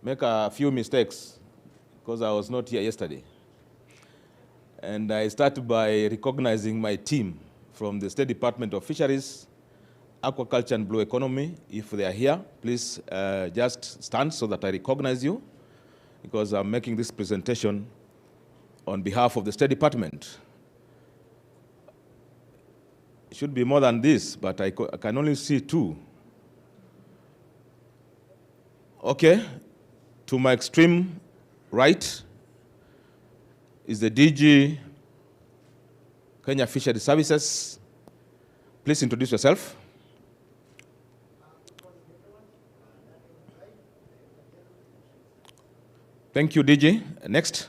make a few mistakes because I was not here yesterday. And I start by recognizing my team from the State Department of Fisheries, Aquaculture and Blue Economy. If they are here, please just stand so that I recognize you, because I'm making this presentation on behalf of the State Department. It should be more than this, but I can only see two. Okay, to my extreme right is the DG Kenya Fisheries Services. Please introduce yourself. Thank you, DG. Next.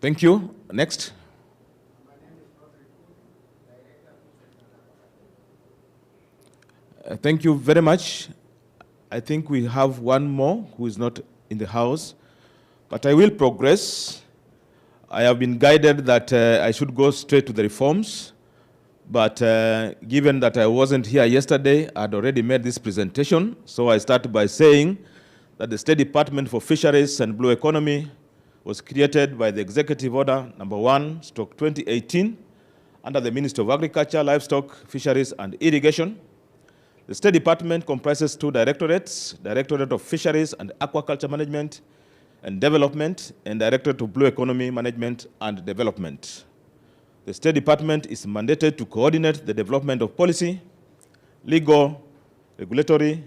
Thank you. Next. Thank you very much. I think we have one more who is not in the house, but I will progress. I have been guided that I should go straight to the reforms, but given that I wasn't here yesterday, I'd already made this presentation, so I start by saying that the State Department for Fisheries and Blue Economy was created by the Executive Order number 1/2018 under the Ministry of Agriculture, Livestock, Fisheries and Irrigation. The State Department comprises two directorates, Directorate of Fisheries and Aquaculture Management and Development, and Directorate of Blue Economy Management and Development. The State Department is mandated to coordinate the development of policy, legal, regulatory,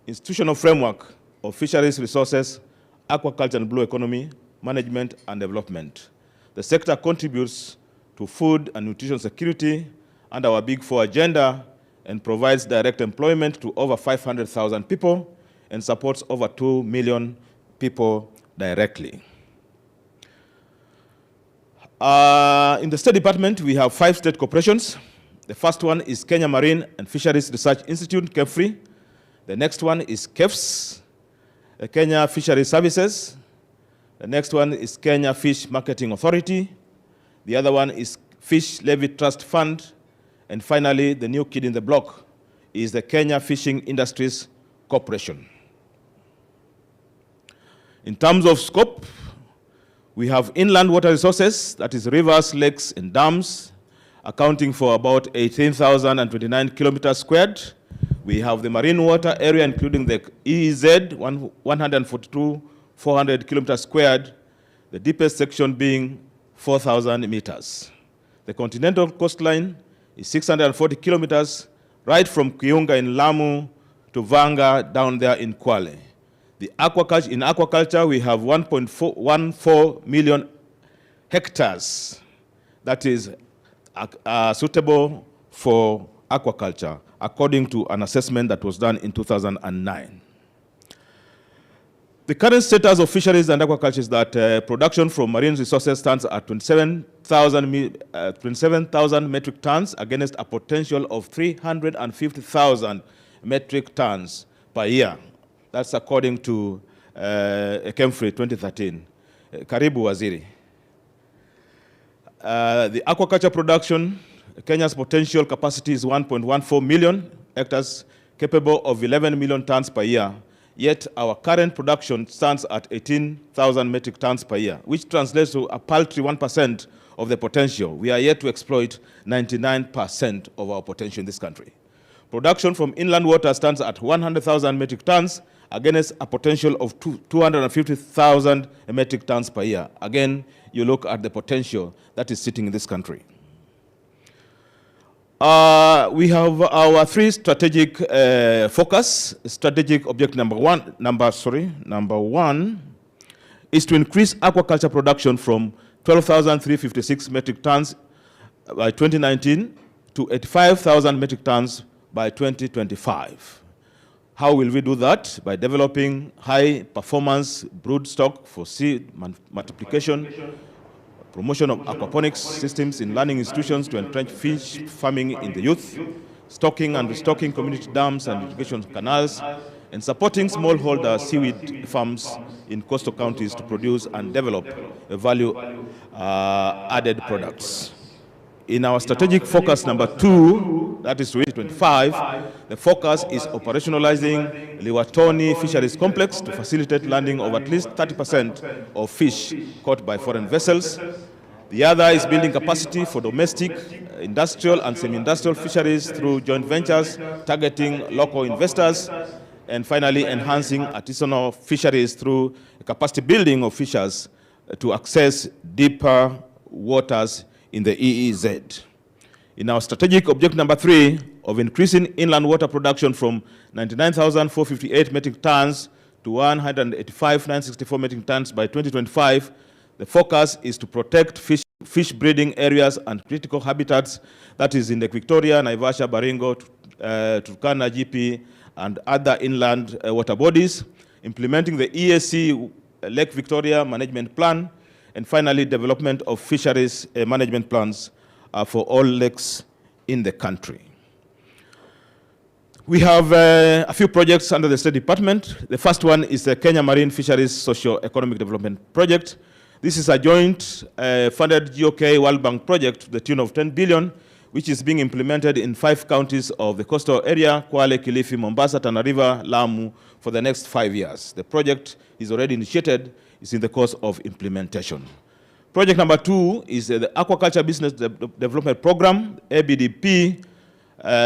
institutional framework of fisheries resources, aquaculture and blue economy, management and development. The sector contributes to food and nutrition security under our Big Four agenda and provides direct employment to over 500,000 people and supports over 2 million people directly. In the State Department, we have 5 state corporations. The first one is Kenya Marine and Fisheries Research Institute, KEFRI. The next one is KEFS, Kenya Fisheries Services. The next one is Kenya Fish Marketing Authority. The other one is Fish Levy Trust Fund. And finally, the new kid in the block is the Kenya Fishing Industries Corporation. In terms of scope, we have inland water resources, that is rivers, lakes, and dams, accounting for about 18,029 kilometers squared. We have the marine water area, including the EEZ, 142,400 kilometers squared, the deepest section being 4,000 meters. The continental coastline is 640 kilometers, right from Kiunga in Lamu to Vanga down there in Kwale. In aquaculture, we have 1.14 million hectares that is suitable for aquaculture, according to an assessment that was done in 2009. The current status of fisheries and aquaculture is that production from marine resources stands at 27,000 metric tons against a potential of 350,000 metric tons per year. That's according to KEMFRI 2013. Karibu Waziri. The aquaculture production, Kenya's potential capacity is 1.14 million hectares, capable of 11 million tons per year. Yet our current production stands at 18,000 metric tons per year, which translates to a paltry 1% of the potential. We are yet to exploit 99% of our potential in this country. Production from inland water stands at 100,000 metric tons against a potential of 250,000 metric tons per year. Again, you look at the potential that is sitting in this country. We have our 3 strategic focus. Strategic objective number one is to increase aquaculture production from 12,356 metric tons by 2019 to 85,000 metric tons by 2025. How will we do that? By developing high-performance brood stock for seed multiplication, promotion of aquaponics systems in learning institutions to entrench fish farming in the youth, stocking and restocking community dams and irrigation canals, and supporting smallholder seaweed farms in coastal counties to produce and develop value-added products. In our strategic focus number 2, that is 2025, the focus is operationalizing Liwatoni Fisheries Complex to facilitate landing of at least 30% of fish caught by foreign vessels. The other is building capacity for domestic, industrial, and semi-industrial fisheries through joint ventures, targeting local investors, and finally enhancing artisanal fisheries through capacity building of fishers to access deeper waters in the EEZ. In our strategic objective number 3 of increasing inland water production from 99,458 metric tons to 185,964 metric tons by 2025, the focus is to protect fish breeding areas and critical habitats, that is in Lake Victoria, Naivasha, Baringo, Turkana, GP, and other inland water bodies, implementing the EAC Lake Victoria Management Plan, and finally, development of fisheries management plans for all lakes in the country. We have a few projects under the State Department. The first one is the Kenya Marine Fisheries Socio-Economic Development Project. This is a joint funded GOK World Bank project to the tune of 10 billion, which is being implemented in 5 counties of the coastal area, Kwale, Kilifi, Mombasa, Tana River, Lamu, for the next 5 years. The project is already initiated. Is in the course of implementation. Project number 2 is the Aquaculture Business Development Program, ABDP.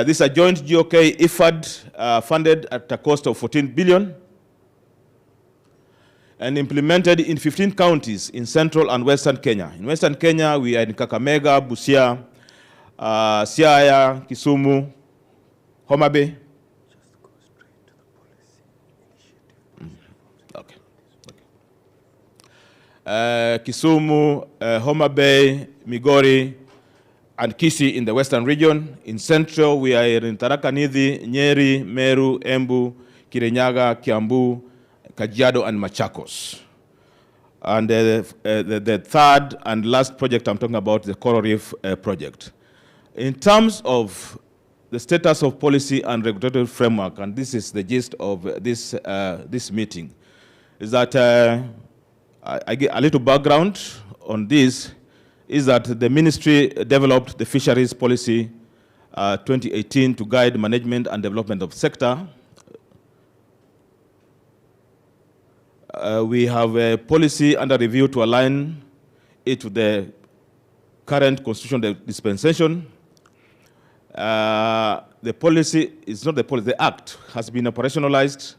This is a joint GOK IFAD funded at a cost of 14 billion and implemented in 15 counties in central and western Kenya. In western Kenya, we are in Kakamega, Busia, Siaya, Kisumu, Homa Bay. Kisumu, Homa Bay, Migori, and Kisii in the western region. In central, we are in Tharaka Nithi, Nyeri, Meru, Embu, Kirinyaga, Kiambu, Kajiado, and Machakos. And the third and last project I'm talking about, the Coral Reef project. In terms of the status of policy and regulatory framework, and this is the gist of this meeting, is that I get a little background on this, is that the ministry developed the fisheries policy 2018 to guide management and development of sector. We have a policy under review to align it to the current constitutional dispensation. The policy is not the policy, the act has been operationalized.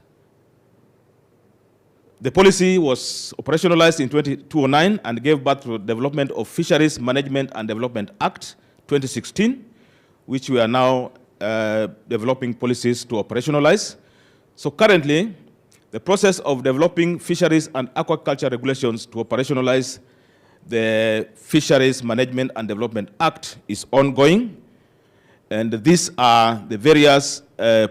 The policy was operationalized in 2009 and gave birth to the Development of Fisheries Management and Development Act 2016, which we are now developing policies to operationalize. So currently, the process of developing fisheries and aquaculture regulations to operationalize the Fisheries Management and Development Act is ongoing. And these are the various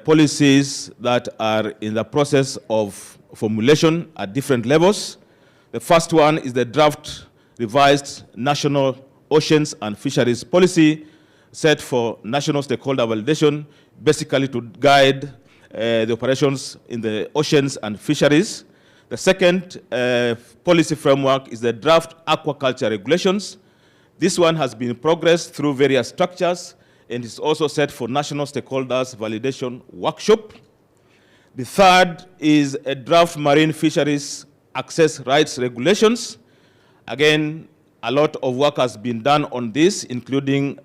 policies that are in the process of formulation at different levels. The first one is the draft revised National Oceans and Fisheries Policy set for national stakeholder validation, basically to guide the operations in the oceans and fisheries. The second policy framework is the draft aquaculture regulations. This one has been progressed through various structures and is also set for national stakeholders validation workshop. The third is a draft marine fisheries access rights regulations. Again, a lot of work has been done on this, including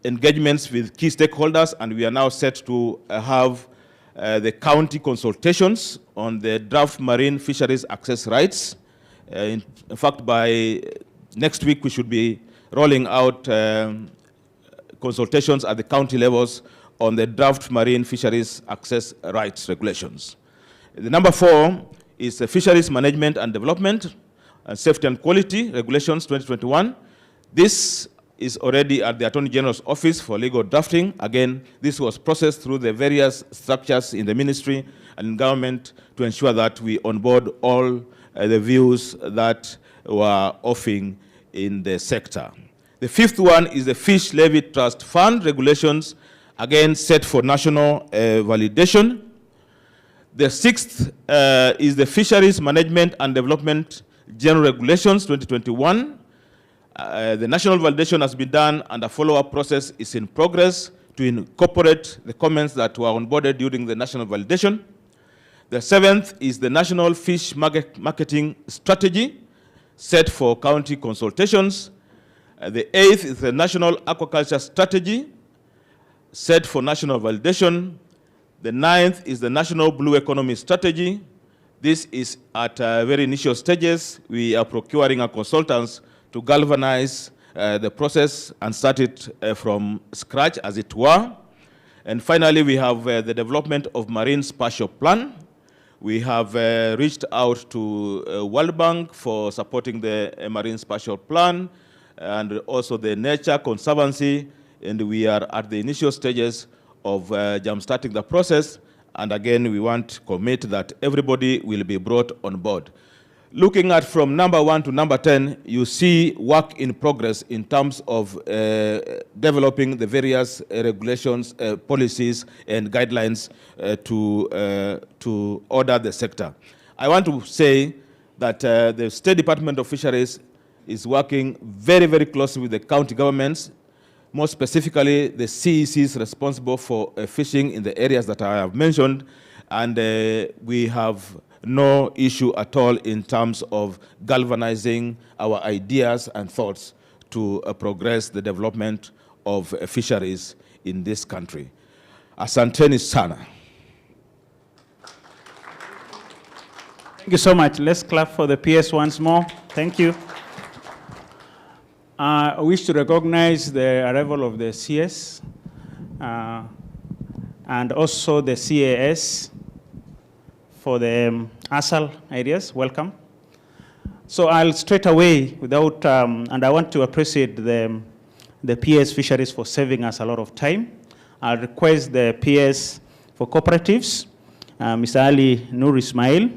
engagements with key stakeholders, and we are now set to have the county consultations on the draft marine fisheries access rights. In fact, by next week, we should be rolling out consultations at the county levels on the draft marine fisheries access rights regulations. The number 4 is the Fisheries Management and Development and Safety and Quality Regulations 2021. This is already at the Attorney General's Office for legal drafting. Again, this was processed through the various structures in the ministry and in government to ensure that we onboard all the views that were offing in the sector. The fifth one is the Fish Levy Trust Fund regulations, again set for national validation. The sixth is the Fisheries Management and Development General Regulations 2021. The national validation has been done, and a follow-up process is in progress to incorporate the comments that were onboarded during the national validation. The 7th is the national fish marketing strategy set for county consultations. The 8th is the national aquaculture strategy set for national validation. The 9th is the national blue economy strategy. This is at very initial stages. We are procuring our consultants to galvanize the process and start it from scratch, as it were. And finally, we have the development of marine spatial plan. We have reached out to World Bank for supporting the marine spatial plan and also the nature conservancy, and we are at the initial stages of jump-starting the process. And again, we want to commit that everybody will be brought on board. Looking at from number 1 to number 10, you see work in progress in terms of developing the various regulations, policies, and guidelines to order the sector. I want to say that the State Department of Fisheries is working very, very closely with the county governments, more specifically the CECs responsible for fishing in the areas that I have mentioned, and we have no issue at all in terms of galvanizing our ideas and thoughts to progress the development of fisheries in this country. Asanteni sana. Thank you so much. Let's clap for the PS once more. Thank you. I wish to recognize the arrival of the CS and also the CAS for the ASAL areas. Welcome. So I'll straight away, without, and I want to appreciate the PS Fisheries for saving us a lot of time. I'll request the PS for cooperatives, Mr. Ali Nur Ismail,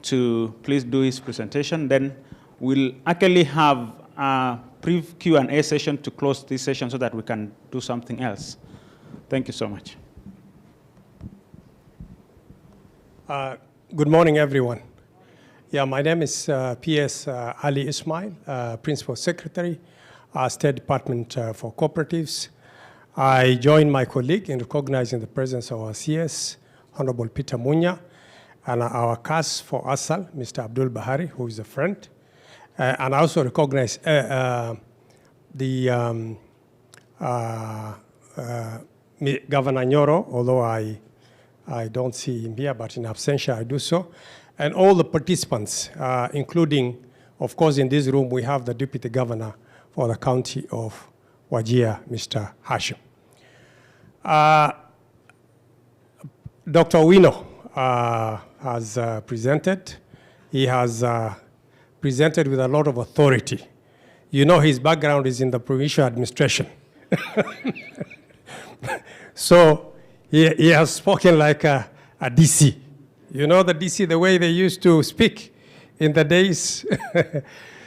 to please do his presentation. Then we'll actually have a brief Q&A session to close this session so that we can do something else. Thank you so much. Good morning, everyone. Yeah, my name is PS Ali Ismail, Principal Secretary, State Department for Cooperatives. I join my colleague in recognizing the presence of our CS, Honorable Peter Munya, and our CAS for ASAL, Mr. Abdul Bahari, who is a friend. And I also recognize the Governor Nyoro, although I don't see him here, but in absentia I do so. And all the participants, including, of course, in this room, we have the Deputy Governor for the County of Wajir, Mr. Hashim. Dr. Wino has presented. He has presented with a lot of authority. You know, his background is in the provincial administration. So he has spoken like a DC. You know the DC, the way they used to speak in the days?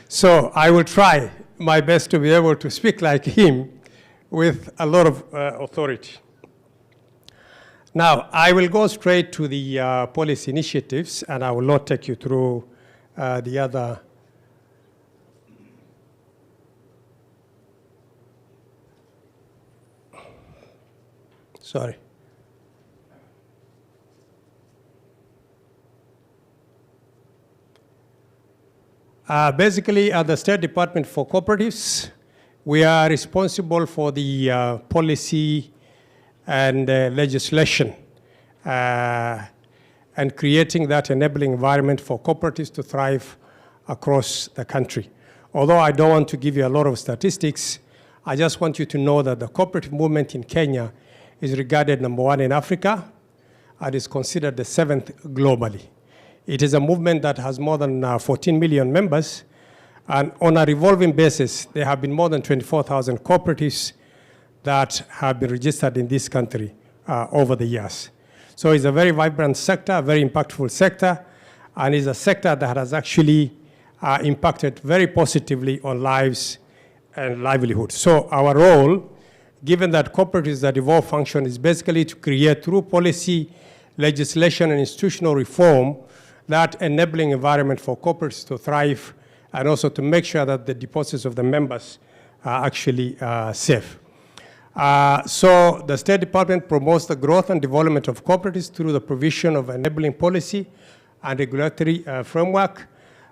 So I will try my best to be able to speak like him with a lot of authority. Now, I will go straight to the policy initiatives, and I will not take you through the other. Sorry. Basically, at the State Department for Cooperatives, we are responsible for the policy and legislation and creating that enabling environment for cooperatives to thrive across the country. Although I don't want to give you a lot of statistics, I just want you to know that the cooperative movement in Kenya is regarded #1 in Africa and is considered the 7th globally. It is a movement that has more than 14 million members, and on a revolving basis, there have been more than 24,000 cooperatives that have been registered in this country over the years. So it's a very vibrant sector, a very impactful sector, and is a sector that has actually impacted very positively on lives and livelihoods. So our role, given that cooperatives that evolve function, is basically to create through policy, legislation, and institutional reform that enabling environment for cooperatives to thrive and also to make sure that the deposits of the members are actually safe. So the State Department promotes the growth and development of cooperatives through the provision of enabling policy and regulatory framework.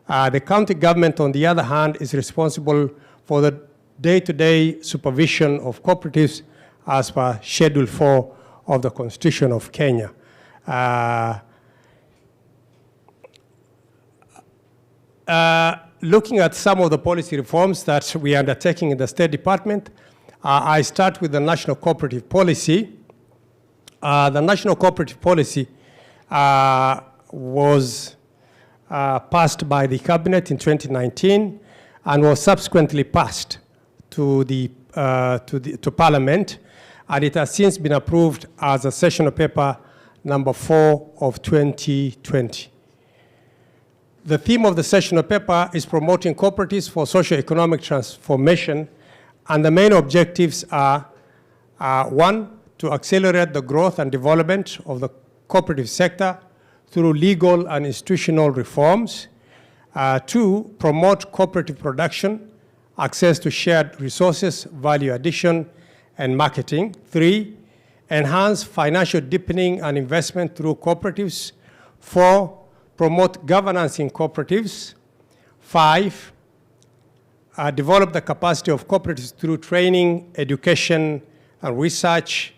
The county government, on the other hand, is responsible for the day-to-day supervision of cooperatives as per Schedule 4 of the Constitution of Kenya. Looking at some of the policy reforms that we are undertaking in the State Department, I start with the National Cooperative Policy. The National Cooperative Policy was passed by the Cabinet in 2019 and was subsequently passed to Parliament, and it has since been approved as a sessional paper number 4 of 2020. The theme of the sessional paper is promoting cooperatives for socio-economic transformation, and the main objectives are, 1, to accelerate the growth and development of the cooperative sector through legal and institutional reforms. 2, promote cooperative production, access to shared resources, value addition, and marketing. 3, enhance financial deepening and investment through cooperatives. 4, promote governance in cooperatives. 5, develop the capacity of cooperatives through training, education, and research.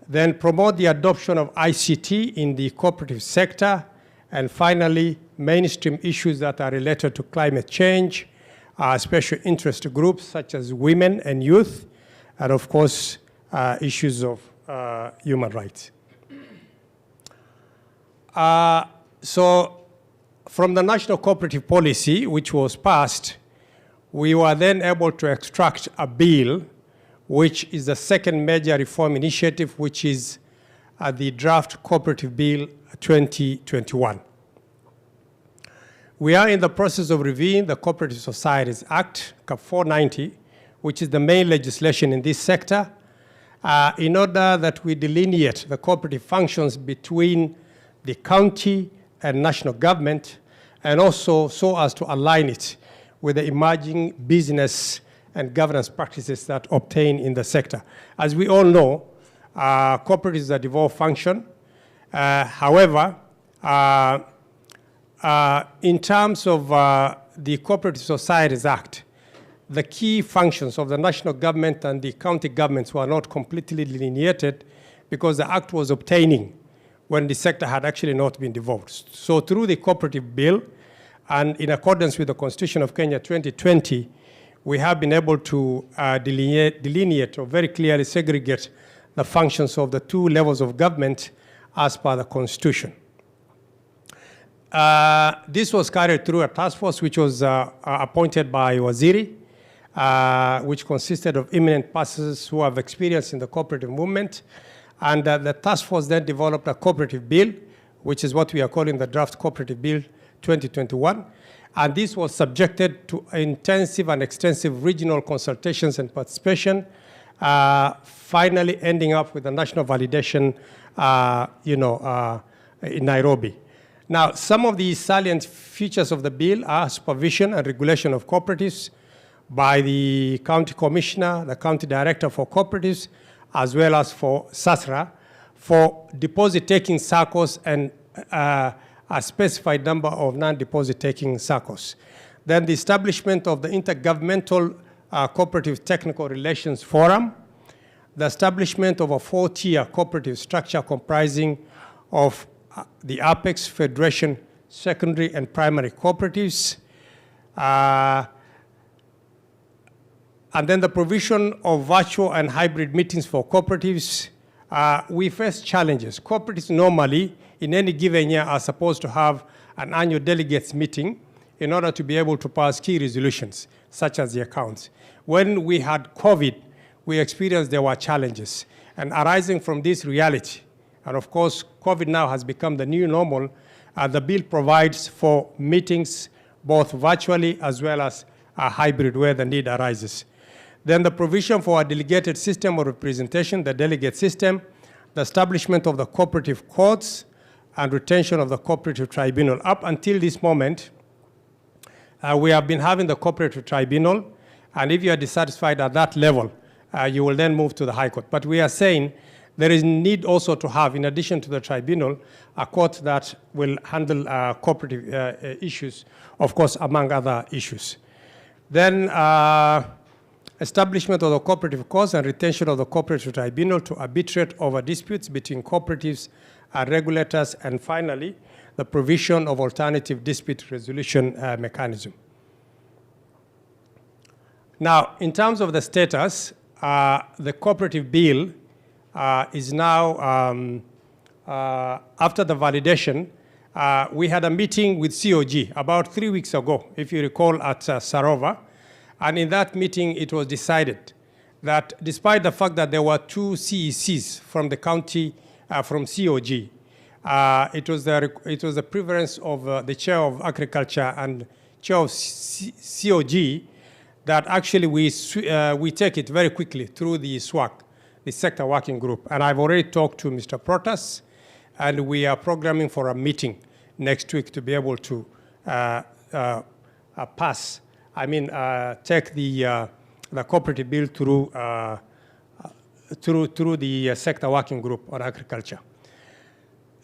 Then promote the adoption of ICT in the cooperative sector. And finally, mainstream issues that are related to climate change, special interest groups such as women and youth, and of course, issues of human rights. So from the National Cooperative Policy, which was passed, we were then able to extract a bill, which is the second major reform initiative, which is the Draft Cooperative Bill 2021. We are in the process of reviewing the Cooperative Societies Act, CAP 490, which is the main legislation in this sector, in order that we delineate the cooperative functions between the county and national government, and also so as to align it with the emerging business and governance practices that obtain in the sector. As we all know, cooperatives is a devolved function. However, in terms of the Cooperative Societies Act, the key functions of the national government and the county governments were not completely delineated because the act was obtaining when the sector had actually not been devolved. So through the cooperative bill, and in accordance with the Constitution of Kenya 2020, we have been able to delineate or very clearly segregate the functions of the two levels of government as per the Constitution. This was carried through a task force which was appointed by Waziri, which consisted of eminent persons who have experience in the cooperative movement. And the task force then developed a cooperative bill, which is what we are calling the Draft Cooperative Bill 2021. And this was subjected to intensive and extensive regional consultations and participation, finally ending up with a national validation in Nairobi. Now, some of the salient features of the bill are supervision and regulation of cooperatives by the county commissioner, the county director for cooperatives, as well as for SASRA, for deposit-taking SACCOs and a specified number of non-deposit-taking SACCOs. Then the establishment of the Intergovernmental Cooperative Technical Relations Forum, the establishment of a 4-tier cooperative structure comprising of the Apex, Federation, secondary and primary cooperatives, and then the provision of virtual and hybrid meetings for cooperatives. We face challenges. Cooperatives normally, in any given year, are supposed to have an annual delegates meeting in order to be able to pass key resolutions, such as the accounts. When we had COVID, we experienced there were challenges. And arising from this reality, and of course, COVID now has become the new normal, the bill provides for meetings both virtually as well as a hybrid where the need arises. Then the provision for a delegated system of representation, the delegate system, the establishment of the cooperative courts, and retention of the cooperative tribunal. Up until this moment, we have been having the cooperative tribunal, and if you are dissatisfied at that level, you will then move to the High Court. But we are saying there is need also to have, in addition to the tribunal, a court that will handle cooperative issues, of course, among other issues. Then establishment of the cooperative cause and retention of the cooperative tribunal to arbitrate over disputes between cooperatives and regulators, and finally, the provision of alternative dispute resolution mechanism. Now, in terms of the status, the cooperative bill is now, after the validation, we had a meeting with COG about 3 weeks ago, if you recall, at Sarova. And in that meeting, it was decided that despite the fact that there were 2 CECs from the county, from COG, it was the preference of the chair of agriculture and chair of COG that actually we take it very quickly through the SWAC, the sector working group. And I've already talked to Mr. Protas, and we are programming for a meeting next week to be able to take the cooperative bill through the sector working group on agriculture.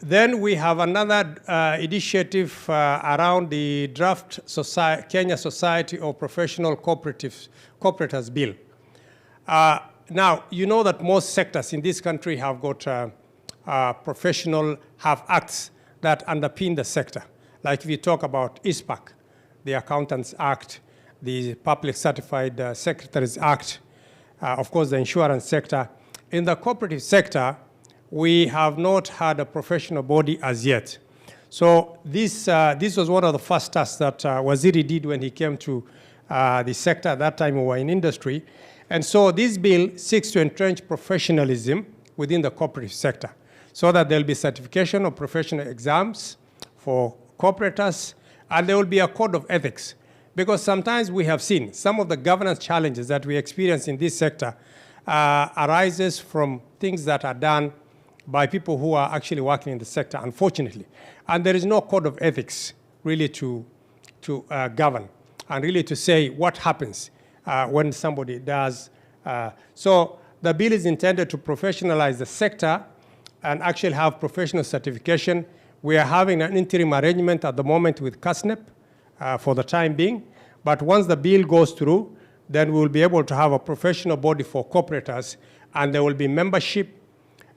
Then we have another initiative around the draft Kenya Society of Professional Cooperators Bill. Now, you know that most sectors in this country have got have acts that underpin the sector. Like if you talk about ISPAC, the Accountants Act, the Public Certified Secretaries Act, of course, the insurance sector. In the cooperative sector, we have not had a professional body as yet. So this was one of the first tasks that Waziri did when he came to the sector. At that time, we were in industry. And so this bill seeks to entrench professionalism within the cooperative sector so that there'll be certification of professional exams for cooperators, and there will be a code of ethics. Because sometimes we have seen some of the governance challenges that we experience in this sector arises from things that are done by people who are actually working in the sector, unfortunately. And there is no code of ethics really to govern and really to say what happens when somebody does. So the bill is intended to professionalize the sector and actually have professional certification. We are having an interim arrangement at the moment with CASNEP for the time being. But once the bill goes through, then we will be able to have a professional body for cooperators, and there will be membership,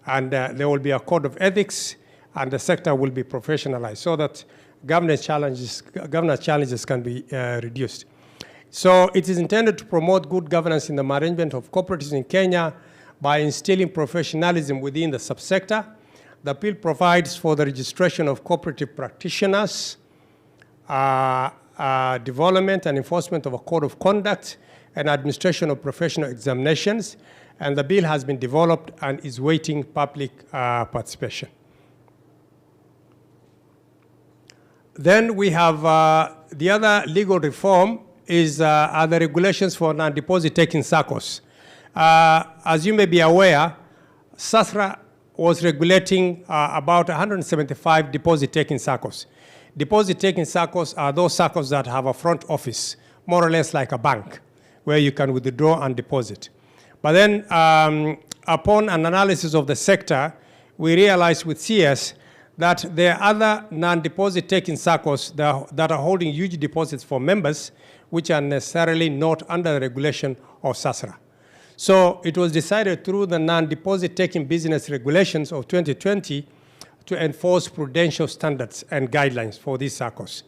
and there will be a code of ethics, and the sector will be professionalized so that governance challenges can be reduced. So it is intended to promote good governance in the management of cooperatives in Kenya by instilling professionalism within the subsector. The bill provides for the registration of cooperative practitioners, development and enforcement of a code of conduct, and administration of professional examinations. And the bill has been developed and is waiting public participation. Then we have the other legal reform are the regulations for non-deposit taking SACCOs. As you may be aware, SASRA was regulating about 175 deposit-taking SACCOs. Deposit-taking SACCOs are those SACCOs that have a front office, more or less like a bank, where you can withdraw and deposit. But then, upon an analysis of the sector, we realized with CS that there are other non-deposit-taking SACCOs that are holding huge deposits for members, which are necessarily not under the regulation of SASRA. So it was decided through the non-deposit taking business regulations of 2020 to enforce prudential standards and guidelines for these SACCOs.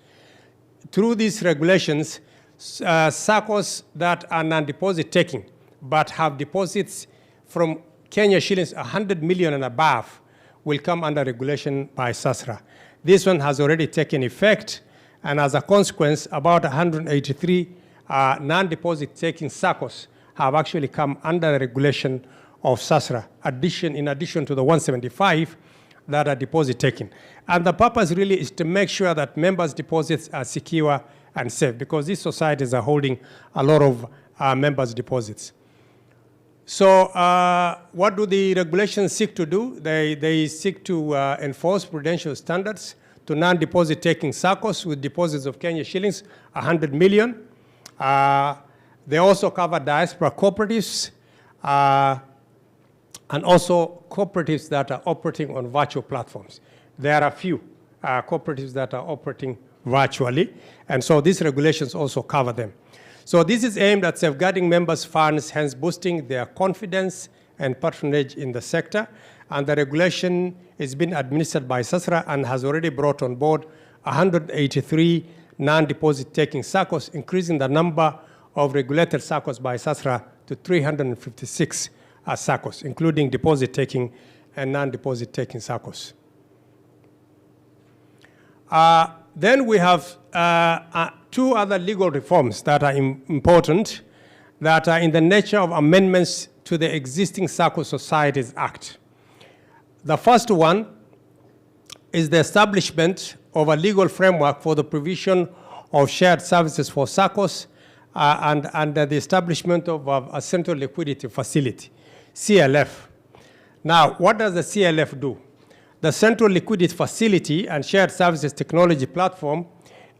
Through these regulations, SACCOs that are non-deposit taking but have deposits from Kenya shillings 100 million and above will come under regulation by SASRA. This one has already taken effect, and as a consequence, about 183 non-deposit taking SACCOs have actually come under the regulation of SASRA, in addition to the 175 that are deposit taking. And the purpose really is to make sure that members' deposits are secure and safe, because these societies are holding a lot of members' deposits. So what do the regulations seek to do? They seek to enforce prudential standards to non-deposit taking SACCOs with deposits of Kenya shillings, 100 million. They also cover diaspora cooperatives and also cooperatives that are operating on virtual platforms. There are a few cooperatives that are operating virtually, and so these regulations also cover them. So this is aimed at safeguarding members' funds, hence boosting their confidence and patronage in the sector. And the regulation is being administered by SASRA and has already brought on board 183 non-deposit taking SACCOs, increasing the number of regulated SACCOs by SASRA to 356 SACCOs, including deposit taking and non-deposit taking SACCOs. Then we have two other legal reforms that are important, that are in the nature of amendments to the existing SACCO Societies Act. The first one is the establishment of a legal framework for the provision of shared services for SACCOs and the establishment of a central liquidity facility, CLF. Now, what does the CLF do? The Central Liquidity Facility and Shared Services Technology Platform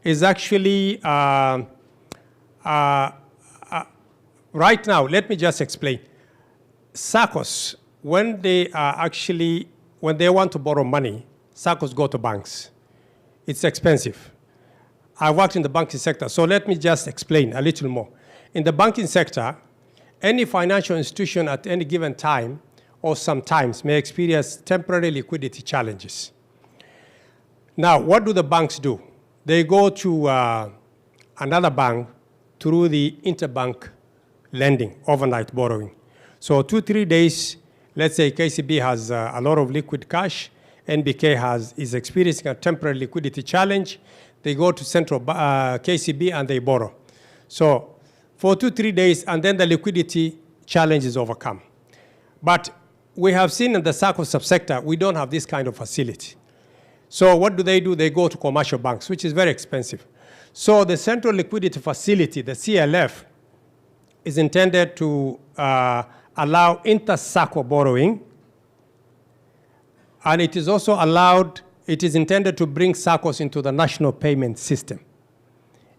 is actually, right now, let me just explain. SACCOs, when they want to borrow money, SACCOs go to banks. It's expensive. I worked in the banking sector, so let me just explain a little more. In the banking sector, any financial institution at any given time or sometimes may experience temporary liquidity challenges. Now, what do the banks do? They go to another bank through the interbank lending, overnight borrowing. So 2-3 days, let's say KCB has a lot of liquid cash, NBK is experiencing a temporary liquidity challenge. They go to central KCB and they borrow. So for 2-3 days, and then the liquidity challenge is overcome. But we have seen in the SACCO subsector, we don't have this kind of facility. So what do? They go to commercial banks, which is very expensive. So the Central Liquidity Facility, the CLF, is intended to allow inter-SACCO borrowing, and it is also it is intended to bring SACCOs into the national payment system.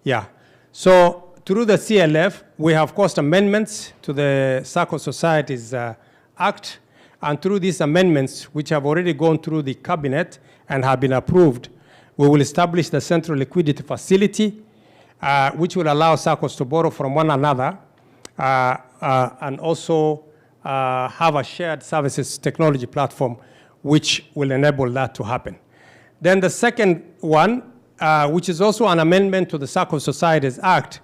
Yeah. So through the CLF, we have caused amendments to the SACCO Societies Act, and through these amendments, which have already gone through the cabinet and have been approved, we will establish the Central Liquidity Facility, which will allow SACCOs to borrow from one another and also have a shared services technology platform, which will enable that to happen. Then the second one, which is also an amendment to the SACCO Societies Act,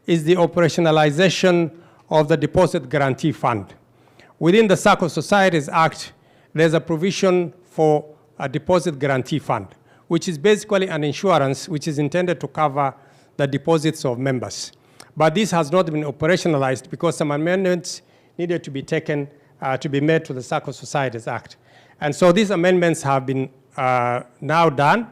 is the operationalization of the Deposit Guarantee Fund. Within the SACCO Societies Act, there's a provision for a Deposit Guarantee Fund, which is basically an insurance which is intended to cover the deposits of members. But this has not been operationalized because some amendments needed to be taken to be made to the SACCO Societies Act. And so these amendments have been now done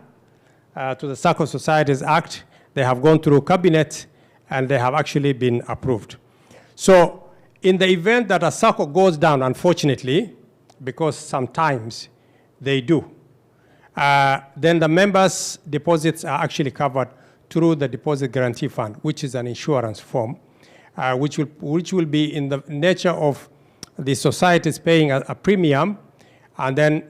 to the SACCO Societies Act. They have gone through cabinet and they have actually been approved. So in the event that a SACCO goes down, unfortunately, because sometimes they do, then the members' deposits are actually covered through the Deposit Guarantee Fund, which is an insurance form, which will be in the nature of the societies paying a premium, and then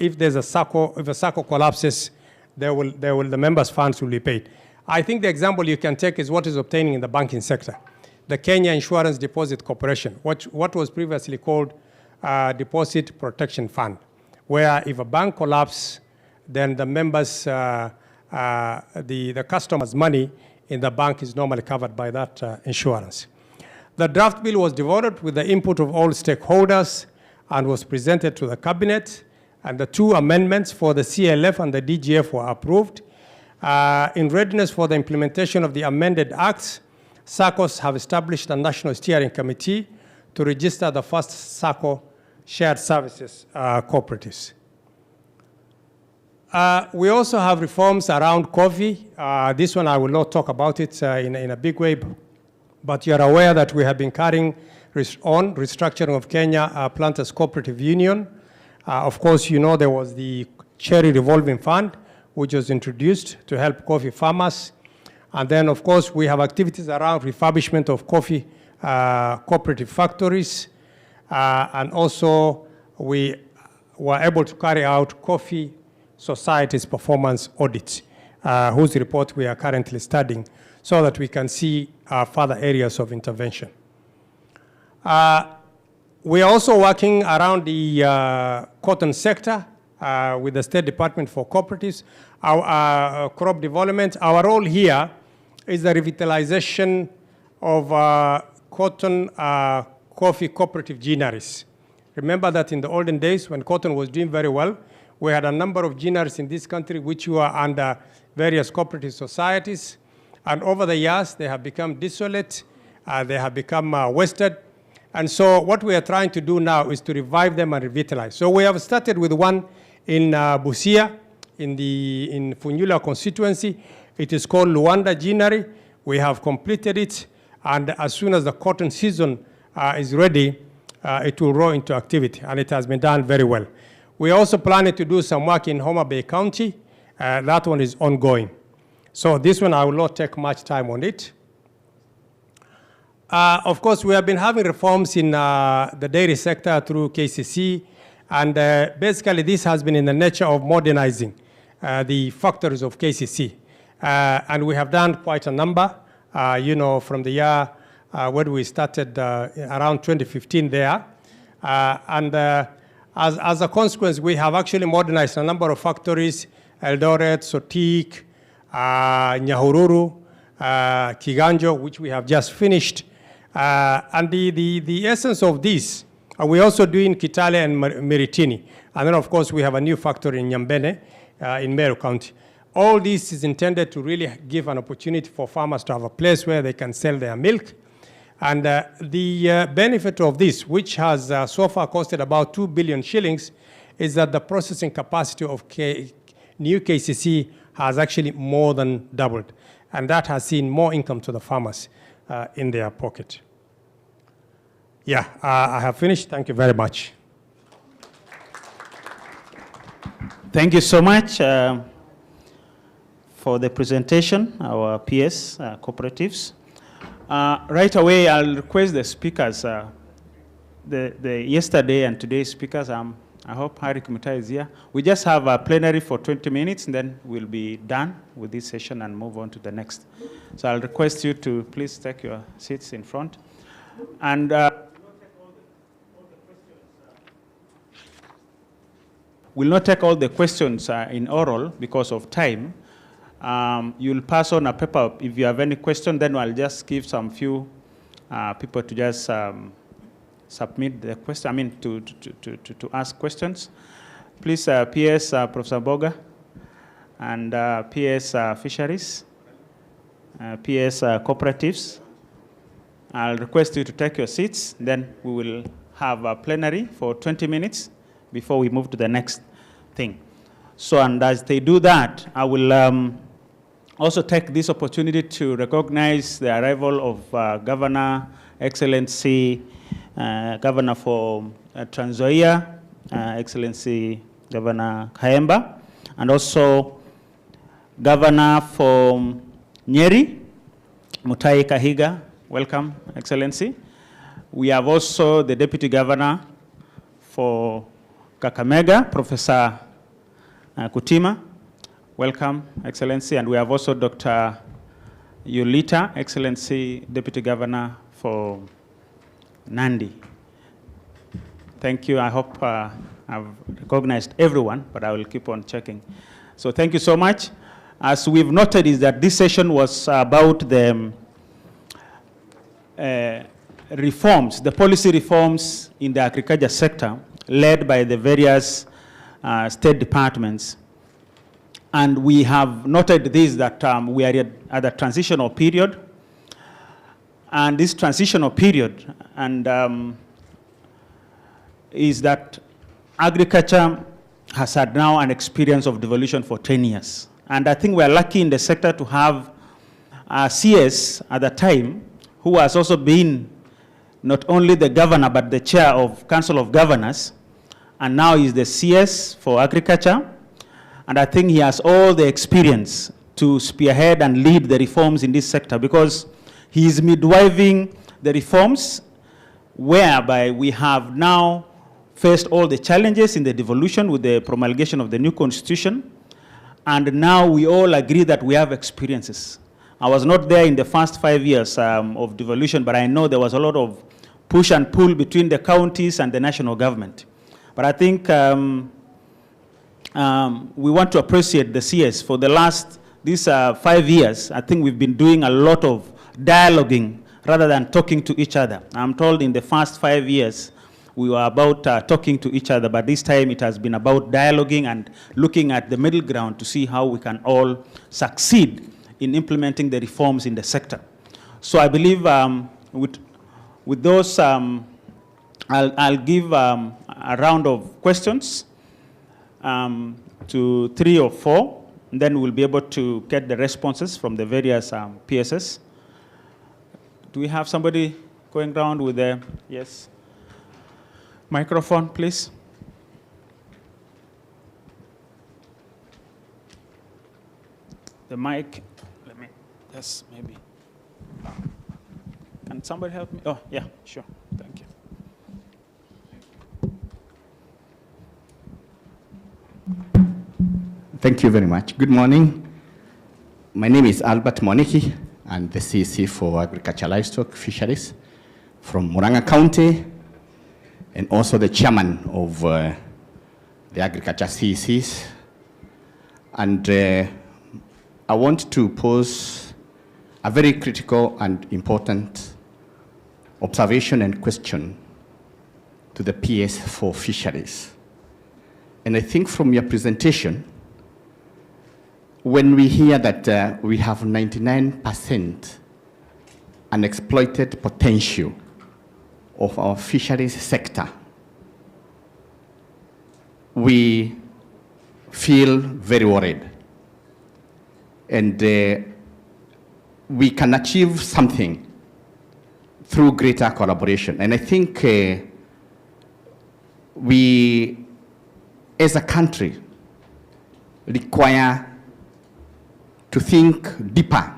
if there's a SACCO collapses, the members' funds will be paid. I think the example you can take is what is obtaining in the banking sector. The Kenya Insurance Deposit Corporation, what was previously called Deposit Protection Fund, where if a bank collapses, then the members, the customer's money in the bank is normally covered by that insurance. The draft bill was developed with the input of all stakeholders and was presented to the cabinet, and the two amendments for the CLF and the DGF were approved. In readiness for the implementation of the amended acts, SACCOs have established a national steering committee to register the first SACCO shared services cooperatives. We also have reforms around COVID. This one I will not talk about it in a big way, but you're aware that we have been carrying on restructuring of Kenya Planters Cooperative Union. Of course, you know there was the Cherry Revolving Fund, which was introduced to help coffee farmers. And then, of course, we have activities around refurbishment of coffee cooperative factories. And also, we were able to carry out coffee societies performance audits, whose report we are currently studying, so that we can see further areas of intervention. We are also working around the cotton sector with the State Department for Cooperatives, our crop development. Our role here is the revitalization of cotton coffee cooperative ginaries. Remember that in the olden days when cotton was doing very well, we had a number of ginaries in this country which were under various cooperative societies. And over the years, they have become desolate, they have become wasted. And so what we are trying to do now is to revive them and revitalize. So we have started with one in Busia, in Funyula constituency. It is called Luanda Ginary. We have completed it, and as soon as the cotton season is ready, it will roll into activity, and it has been done very well. We also planning to do some work in Homa Bay County. That one is ongoing. So this one, I will not take much time on it. Of course, we have been having reforms in the dairy sector through KCC, and basically this has been in the nature of modernizing the factories of KCC. And we have done quite a number, from the year when we started around 2015 there. As a consequence, we have actually modernized a number of factories: Eldoret, Sotik, Nyahururu, Kiganjo, which we have just finished. And the essence of this, we're also doing Kitale and Meritini. And then, of course, we have a new factory in Nyambene in Meru County. All this is intended to really give an opportunity for farmers to have a place where they can sell their milk. And the benefit of this, which has so far costed about 2 billion shillings, is that the processing capacity of new KCC has actually more than doubled. And that has seen more income to the farmers in their pocket. Yeah, I have finished. Thank you very much. Thank you so much for the presentation, our PS cooperatives. Right away, I'll request the speakers, the yesterday and today's speakers. I hope Harry Kumutai is here. We just have a plenary for 20 minutes, and then we'll be done with this session and move on to the next. So I'll request you to please take your seats in front. And we'll not take all the questions in oral because of time. You'll pass on a paper if you have any question, then I'll just give some few people to just submit the question, to ask questions. Please, PS Professor Boga, and PS Fisheries, PS Cooperatives. I'll request you to take your seats, then we will have a plenary for 20 minutes before we move to the next thing. So, and as they do that, I will also take this opportunity to recognize the arrival of Governor Excellency, Governor for Trans Nzoia, Excellency Governor Kayemba, and also Governor for Nyeri, Mutai Kahiga. Welcome, Excellency. We have also the Deputy Governor for Kakamega, Professor Kutima. Welcome, Excellency. And we have also Dr. Yulita, Excellency, Deputy Governor for Nandi. Thank you. I hope I've recognized everyone, but I will keep on checking. So thank you so much. As we've noted, is that this session was about the reforms, the policy reforms in the agriculture sector led by the various state departments. And we have noted this, that we are at a transitional period. And this transitional period is that agriculture has had now an experience of devolution for 10 years. And I think we're lucky in the sector to have a CS at the time who has also been not only the governor, but the chair of Council of Governors, and now is the CS for agriculture. And I think he has all the experience to spearhead and lead the reforms in this sector, because he is midwiving the reforms whereby we have now faced all the challenges in the devolution with the promulgation of the new constitution. And now we all agree that we have experiences. I was not there in the first 5 years of devolution, but I know there was a lot of push and pull between the counties and the national government. But I think we want to appreciate the CS. For the last, these 5 years, I think we've been doing a lot of dialoguing rather than talking to each other. I'm told in the first 5 years, we were about talking to each other, but this time it has been about dialoguing and looking at the middle ground to see how we can all succeed in implementing the reforms in the sector. So I believe with those, I'll give a round of questions to 3 or 4, and then we'll be able to get the responses from the various PSS. Do we have somebody going around with the, yes? Microphone, please. The mic, let me, yes, maybe. Can somebody help me? Oh, yeah, sure, thank you. Thank you very much. Good morning. My name is Albert Moniki, and the CC for Agriculture, Livestock, Fisheries from Muranga County, and also the chairman of the Agriculture CCs. And I want to pose a very critical and important observation and question to the PS for Fisheries. And I think from your presentation, when we hear that we have 99% unexploited potential of our fisheries sector, we feel very worried. And we can achieve something through greater collaboration. And I think we, as a country, require to think deeper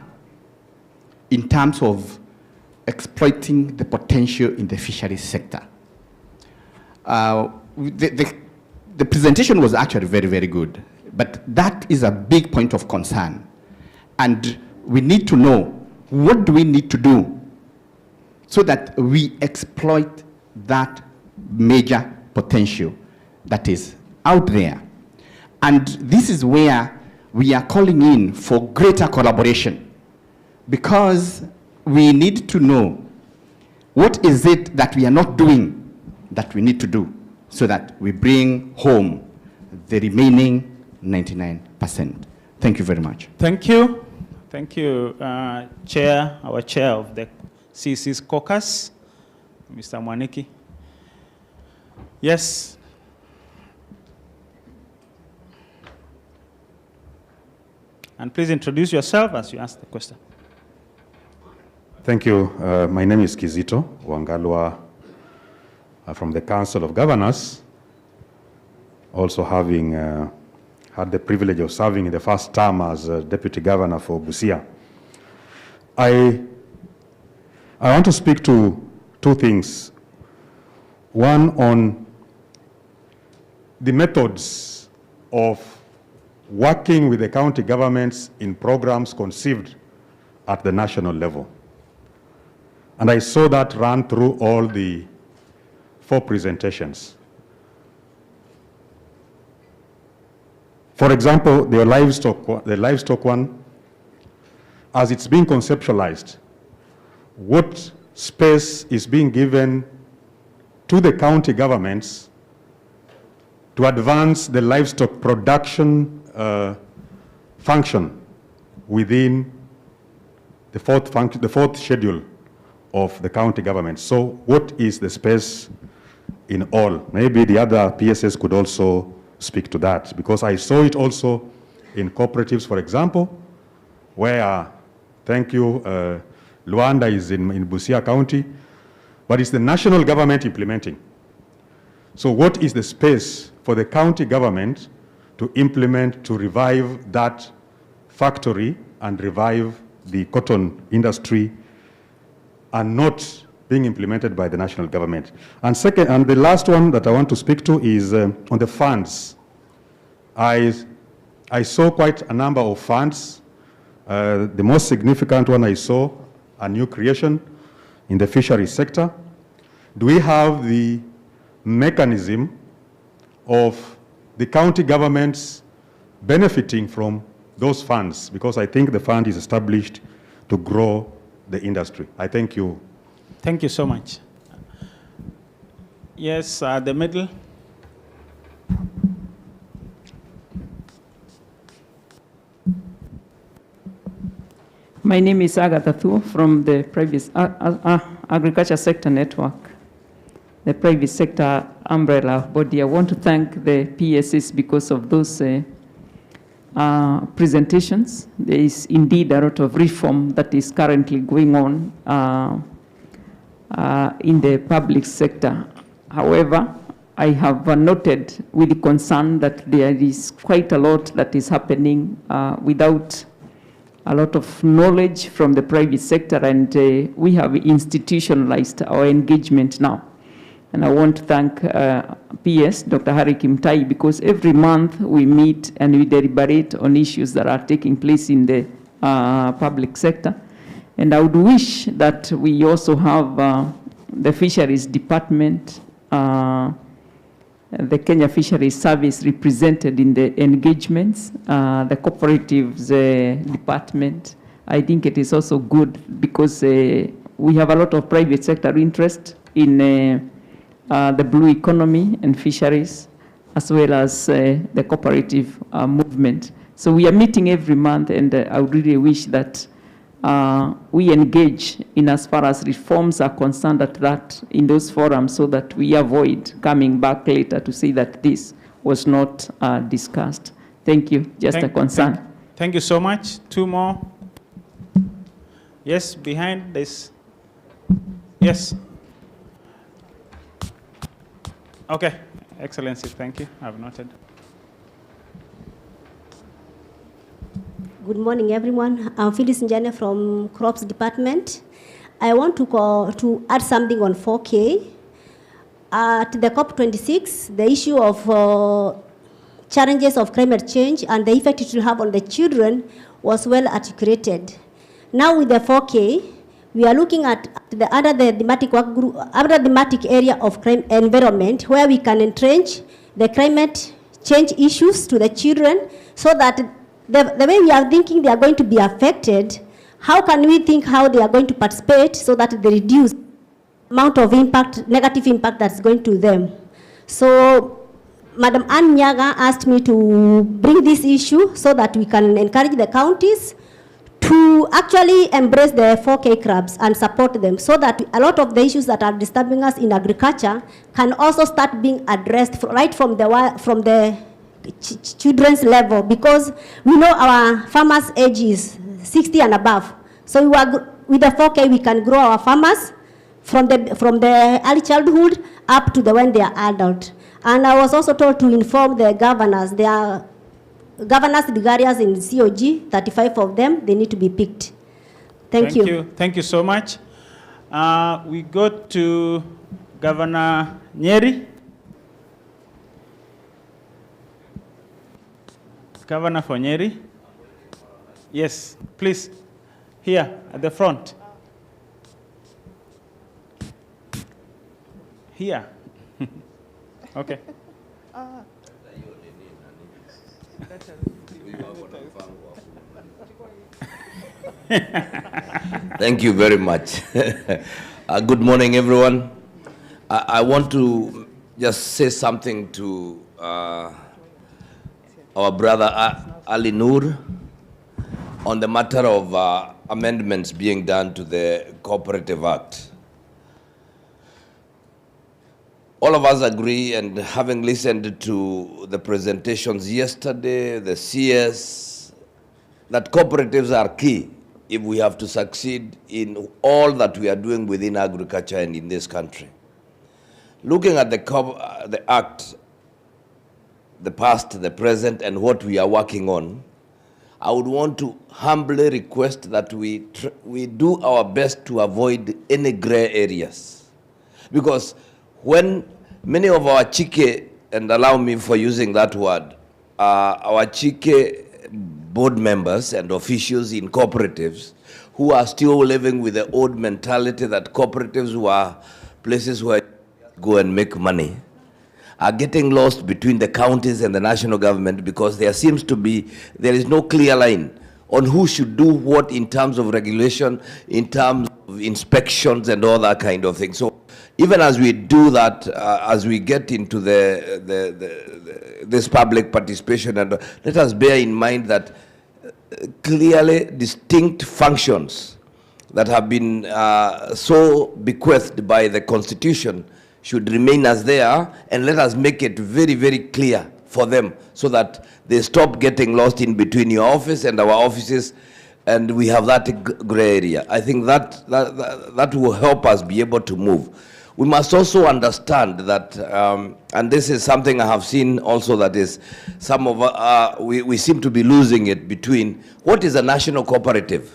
in terms of exploiting the potential in the fisheries sector. The presentation was actually very, very good, but that is a big point of concern. And we need to know, what do we need to do so that we exploit that major potential that is out there? And this is where we are calling in for greater collaboration, because we need to know what is it that we are not doing that we need to do so that we bring home the remaining 99%. Thank you very much. Thank you. Thank you, Chair, our Chair of the CC's caucus, Mr. Mwaniki. Yes. And please introduce yourself as you ask the question. Thank you. My name is Kizito Wangalwa from the Council of Governors, also having had the privilege of serving in the first term as Deputy Governor for Busia. I want to speak to two things. One on the methods of working with the county governments in programs conceived at the national level. And I saw that run through all the 4 presentations. For example, the livestock one, as it's being conceptualized, what space is being given to the county governments to advance the livestock production function within the fourth schedule of the county government. So what is the space in all? Maybe the other PSS could also speak to that, because I saw it also in cooperatives, for example, where, thank you, Luanda is in Busia County, but it's the national government implementing. So what is the space for the county government to implement, to revive that factory and revive the cotton industry are not being implemented by the national government. And second, and the last one that I want to speak to is on the funds. I saw quite a number of funds. The most significant one I saw, a new creation in the fisheries sector. Do we have the mechanism of the county governments benefiting from those funds? Because I think the fund is established to grow the industry. I thank you. Thank you so much. Yes, the middle. My name is Agatha Thuo from the Private Agriculture Sector Network, the private sector umbrella body. I want to thank the PSS because of those presentations. There is indeed a lot of reform that is currently going on in the public sector. However, I have noted with concern that there is quite a lot that is happening without a lot of knowledge from the private sector, and we have institutionalized our engagement now. And I want to thank PS, Dr. Harry Kimtai, because every month we meet and we deliberate on issues that are taking place in the public sector. And I would wish that we also have the fisheries department, the Kenya Fisheries Service represented in the engagements, the cooperatives department. I think it is also good because we have a lot of private sector interest in the blue economy and fisheries, as well as the cooperative movement. So we are meeting every month, and I would really wish that we engage in as far as reforms are concerned in those forums, so that we avoid coming back later to say that this was not discussed. Thank you. Just a concern. Thank you so much. Two more. Yes, behind this. Yes. Okay. Excellency, thank you. I've noted. Good morning, everyone. I'm Phyllis Njane from Crops Department. I want to add something on 4K. At the COP26, the issue of challenges of climate change and the effect it will have on the children was well articulated. Now with the 4K, we are looking at under the thematic work group, under the thematic area of environment, where we can entrench the climate change issues to the children, so that the way we are thinking they are going to be affected, how can we think how they are going to participate so that they reduce the amount of impact, negative impact that's going to them. So Madam Ann Nyaga asked me to bring this issue so that we can encourage the counties to actually embrace the 4K crabs and support them, so that a lot of the issues that are disturbing us in agriculture can also start being addressed right from the children's level, because we know our farmers' age is 60 and above. So with the 4K, we can grow our farmers from the early childhood up to when they are adult. And I was also told to inform the governors. There are governors in the areas in COG, 35 of them, they need to be picked. Thank you. Thank you so much. We go to Governor Nyeri. Governor for Nyeri. Yes, please, here at the front. Here. Okay. Thank you very much. Good morning, everyone. I want to just say something to our brother Ali Noor on the matter of amendments being done to the Cooperative Act. All of us agree, and having listened to the presentations yesterday, the CS, that cooperatives are key if we have to succeed in all that we are doing within agriculture and in this country. Looking at the Act, the past, the present, and what we are working on, I would want to humbly request that we do our best to avoid any gray areas. Because when many of our chike, and allow me for using that word, our chike board members and officials in cooperatives who are still living with the old mentality that cooperatives were places where you go and make money, are getting lost between the counties and the national government because there is no clear line on who should do what in terms of regulation, in terms of inspections and all that kind of thing. So even as we do that, as we get into this public participation, and let us bear in mind that clearly distinct functions that have been so bequeathed by the Constitution should remain as they are, and let us make it very, very clear for them so that they stop getting lost in between your office and our offices, and we have that gray area. I think that will help us be able to move. We must also understand that, and this is something I have seen also, that is we seem to be losing it between what is a national cooperative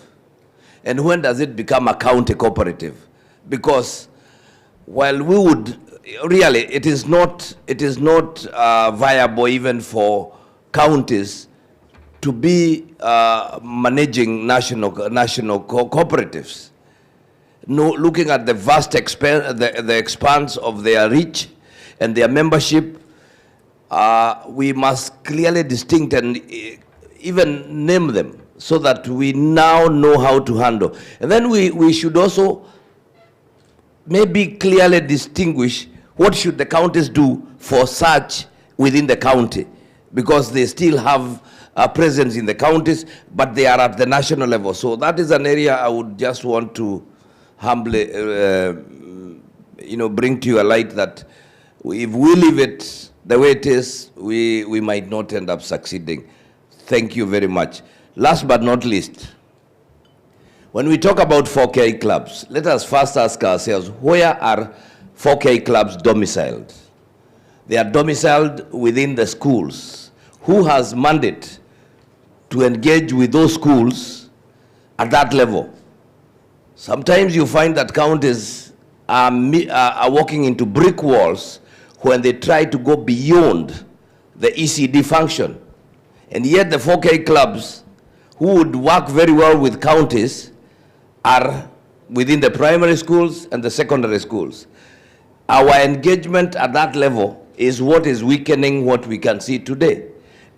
and when does it become a county cooperative. Because while we would, really, it is not viable even for counties to be managing national cooperatives. No, looking at the vast the expanse of their reach and their membership, we must clearly distinct and even name them so that we now know how to handle. And then we should also maybe clearly distinguish what should the counties do for such within the county, because they still have a presence in the counties, but they are at the national level. So that is an area I would just want to humbly bring to your light, that if we leave it the way it is, we might not end up succeeding. Thank you very much. Last but not least, when we talk about 4K clubs, let us first ask ourselves, where are 4K clubs domiciled? They are domiciled within the schools. Who has mandate to engage with those schools at that level? Sometimes you find that counties are walking into brick walls when they try to go beyond the ECD function. And yet the 4K clubs, who would work very well with counties, are within the primary schools and the secondary schools. Our engagement at that level is what is weakening what we can see today.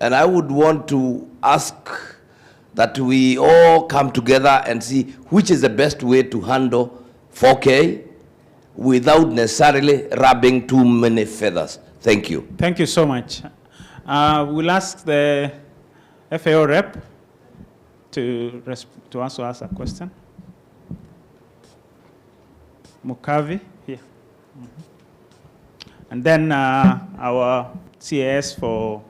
And I would want to ask that we all come together and see which is the best way to handle 4K without necessarily rubbing too many feathers. Thank you. Thank you so much. We'll ask the FAO rep to also ask a question. Mukavi, here. And then our CAS for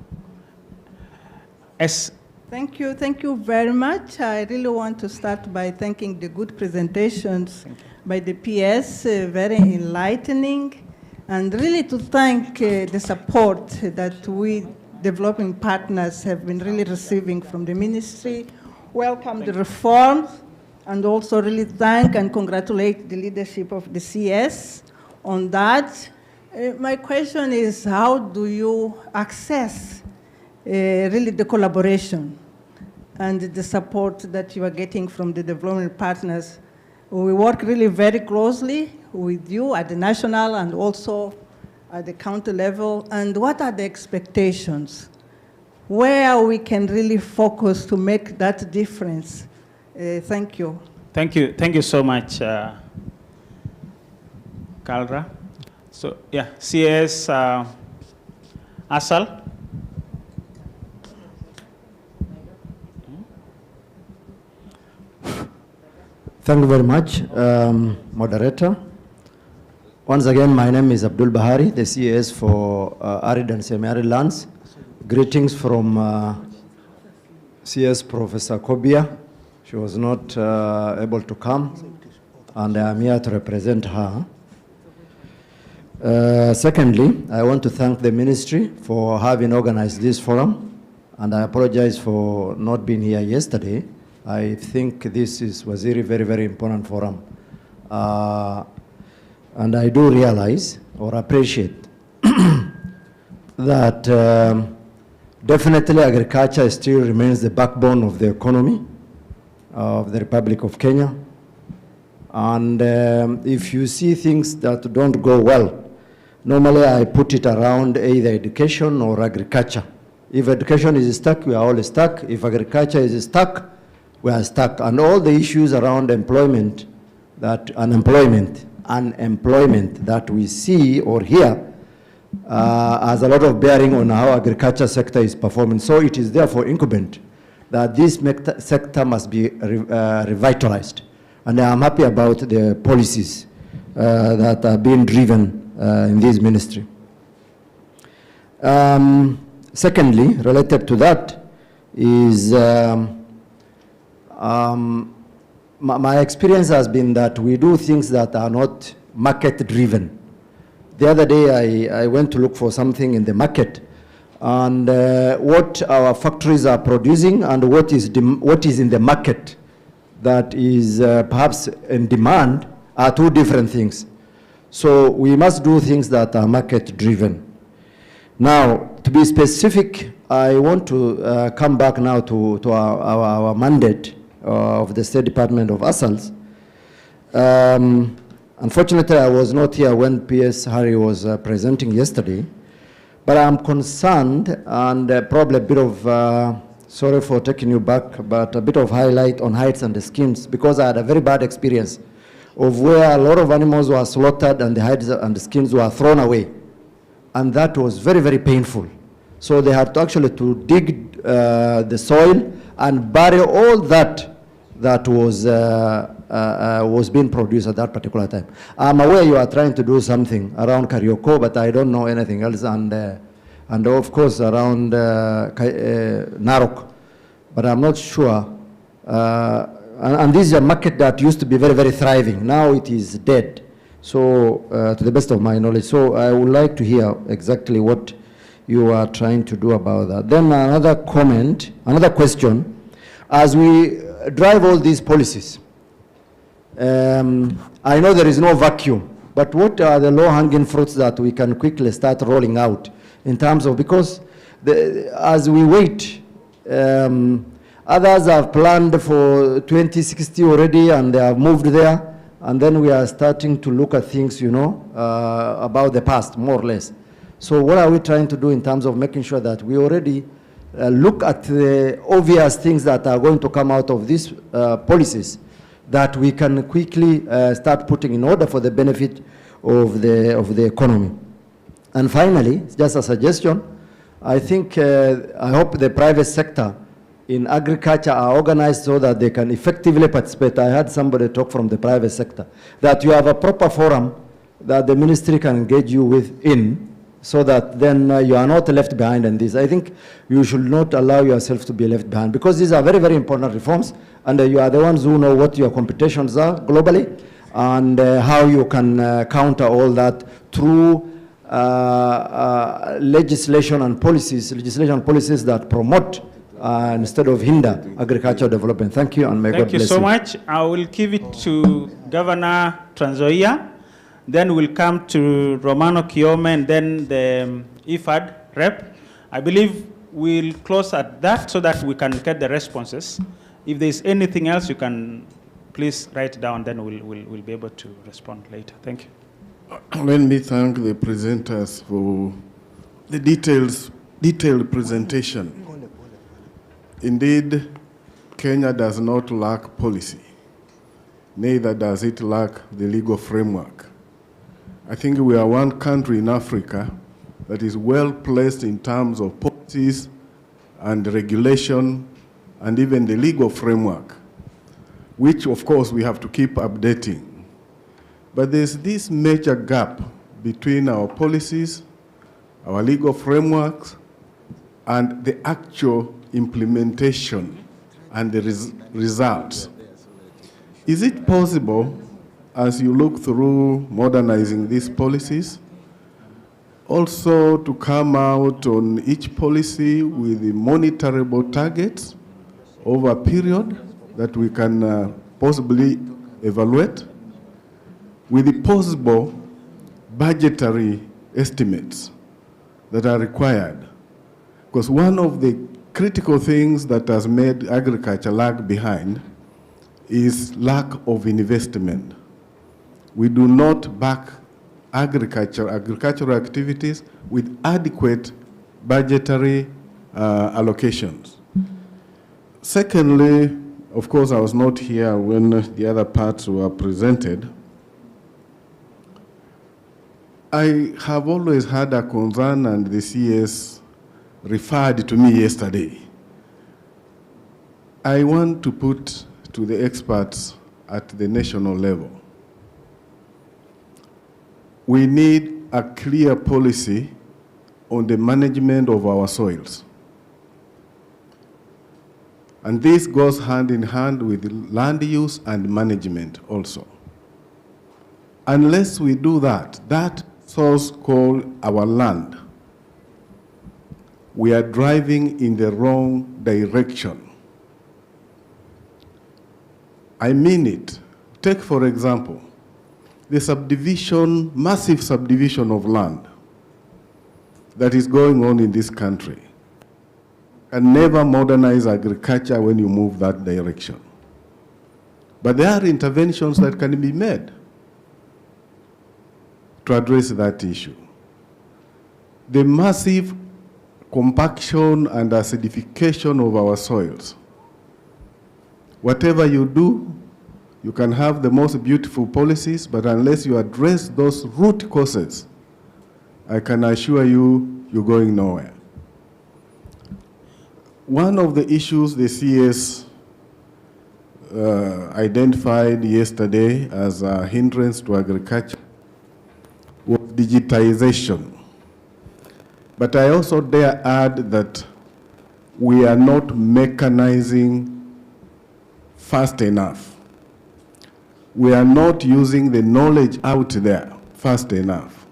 S. Thank you very much. I really want to start by thanking the good presentations by the PS, very enlightening, and really to thank the support that we developing partners have been really receiving from the ministry. Welcome the reforms, and also really thank and congratulate the leadership of the CS on that. My question is, how do you access really the collaboration and the support that you are getting from the development partners? We work really very closely with you at the national and also at the county level. And what are the expectations? Where we can really focus to make that difference? Thank you. Thank you so much, Kalra. So yeah, CS Asal. Thank you very much, moderator. Once again, my name is Abdul Bahari, the CAS for Arid and Semi-Arid Lands. Greetings from CS Professor Kobia. She was not able to come, and I am here to represent her. Secondly, I want to thank the ministry for having organized this forum, and I apologize for not being here yesterday. I think this was a very, very important forum. And I do realize or appreciate that definitely agriculture still remains the backbone of the economy of the Republic of Kenya. And if you see things that don't go well, normally I put it around either education or agriculture. If education is stuck, we are all stuck. If agriculture is stuck, we are stuck. And all the issues around employment, unemployment that we see or hear has a lot of bearing on how agriculture sector is performing. So it is therefore incumbent that this sector must be revitalized. And I am happy about the policies that are being driven in this ministry. Secondly, related to that is my experience has been that we do things that are not market driven. The other day I went to look for something in the market, and what our factories are producing and what is in the market that is perhaps in demand are two different things. So we must do things that are market driven. Now, to be specific, I want to come back now to our mandate of the State Department of ASALs. Unfortunately, I was not here when PS Harry was presenting yesterday, but I'm concerned and probably a bit of, sorry for taking you back, but a bit of highlight on hides and the skins, because I had a very bad experience of where a lot of animals were slaughtered and the hides and the skins were thrown away. And that was very, very painful. So they had to actually dig the soil and bury all that was being produced at that particular time. I'm aware you are trying to do something around Karioko, but I don't know anything else, and of course around Narok, but I'm not sure. And this is a market that used to be very, very thriving. Now it is dead. So, to the best of my knowledge. So I would like to hear exactly what you are trying to do about that. Then another question. As we drive all these policies, I know there is no vacuum, but what are the low-hanging fruits that we can quickly start rolling out in terms of, because as we wait, others have planned for 2060 already and they have moved there. And then we are starting to look at things, about the past, more or less. So what are we trying to do in terms of making sure that we already look at the obvious things that are going to come out of these policies that we can quickly start putting in order for the benefit of the economy? And finally, just a suggestion, I think, I hope the private sector in agriculture are organized so that they can effectively participate. I had somebody talk from the private sector, that you have a proper forum that the ministry can engage you in, so that then you are not left behind in this. I think you should not allow yourself to be left behind, because these are very, very important reforms, and you are the ones who know what your competitions are globally, and how you can counter all that through legislation and policies that promote instead of hinder agricultural development. Thank you, and may God bless you. Thank you so much. I will give it to Governor Trans Nzoia, then we'll come to Romano Kiome, and then the IFAD rep. I believe we'll close at that so that we can get the responses. If there's anything else, you can please write down, then we'll be able to respond later. Thank you. Let me thank the presenters for the detailed presentation. Indeed, Kenya does not lack policy, neither does it lack the legal framework. I think we are one country in Africa that is well placed in terms of policies and regulation and even the legal framework, which of course we have to keep updating. But there's this major gap between our policies, our legal frameworks, and the actual implementation and the results. Is it possible, as you look through modernizing these policies, Also to come out on each policy with the monitorable targets over a period that we can possibly evaluate, with the possible budgetary estimates that are required. Because one of the critical things that has made agriculture lag behind is lack of investment. We do not back agricultural activities with adequate budgetary allocations. Secondly, of course, I was not here when the other parts were presented. I have always had a concern, and the CS referred to me yesterday. I want to put to the experts at the national level. We need a clear policy on the management of our soils. And this goes hand in hand with land use and management also. Unless we do that, that source called our land, we are driving in the wrong direction. I mean it. Take, for example, the subdivision, massive subdivision of land that is going on in this country. And never modernize agriculture when you move that direction. But there are interventions that can be made to address that issue. The massive compaction and acidification of our soils. Whatever you do, you can have the most beautiful policies, but unless you address those root causes, I can assure you, you're going nowhere. One of the issues the CS identified yesterday as a hindrance to agriculture was digitization. But I also dare add that we are not mechanizing fast enough. We are not using the knowledge out there fast enough.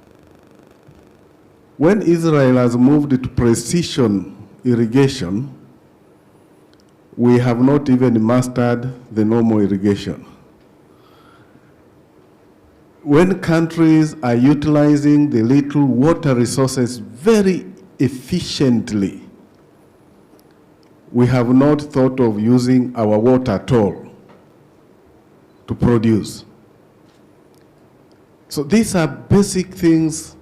When Israel has moved to precision irrigation, we have not even mastered the normal irrigation. When countries are utilizing the little water resources very efficiently, we have not thought of using our water at all to produce. So these are basic things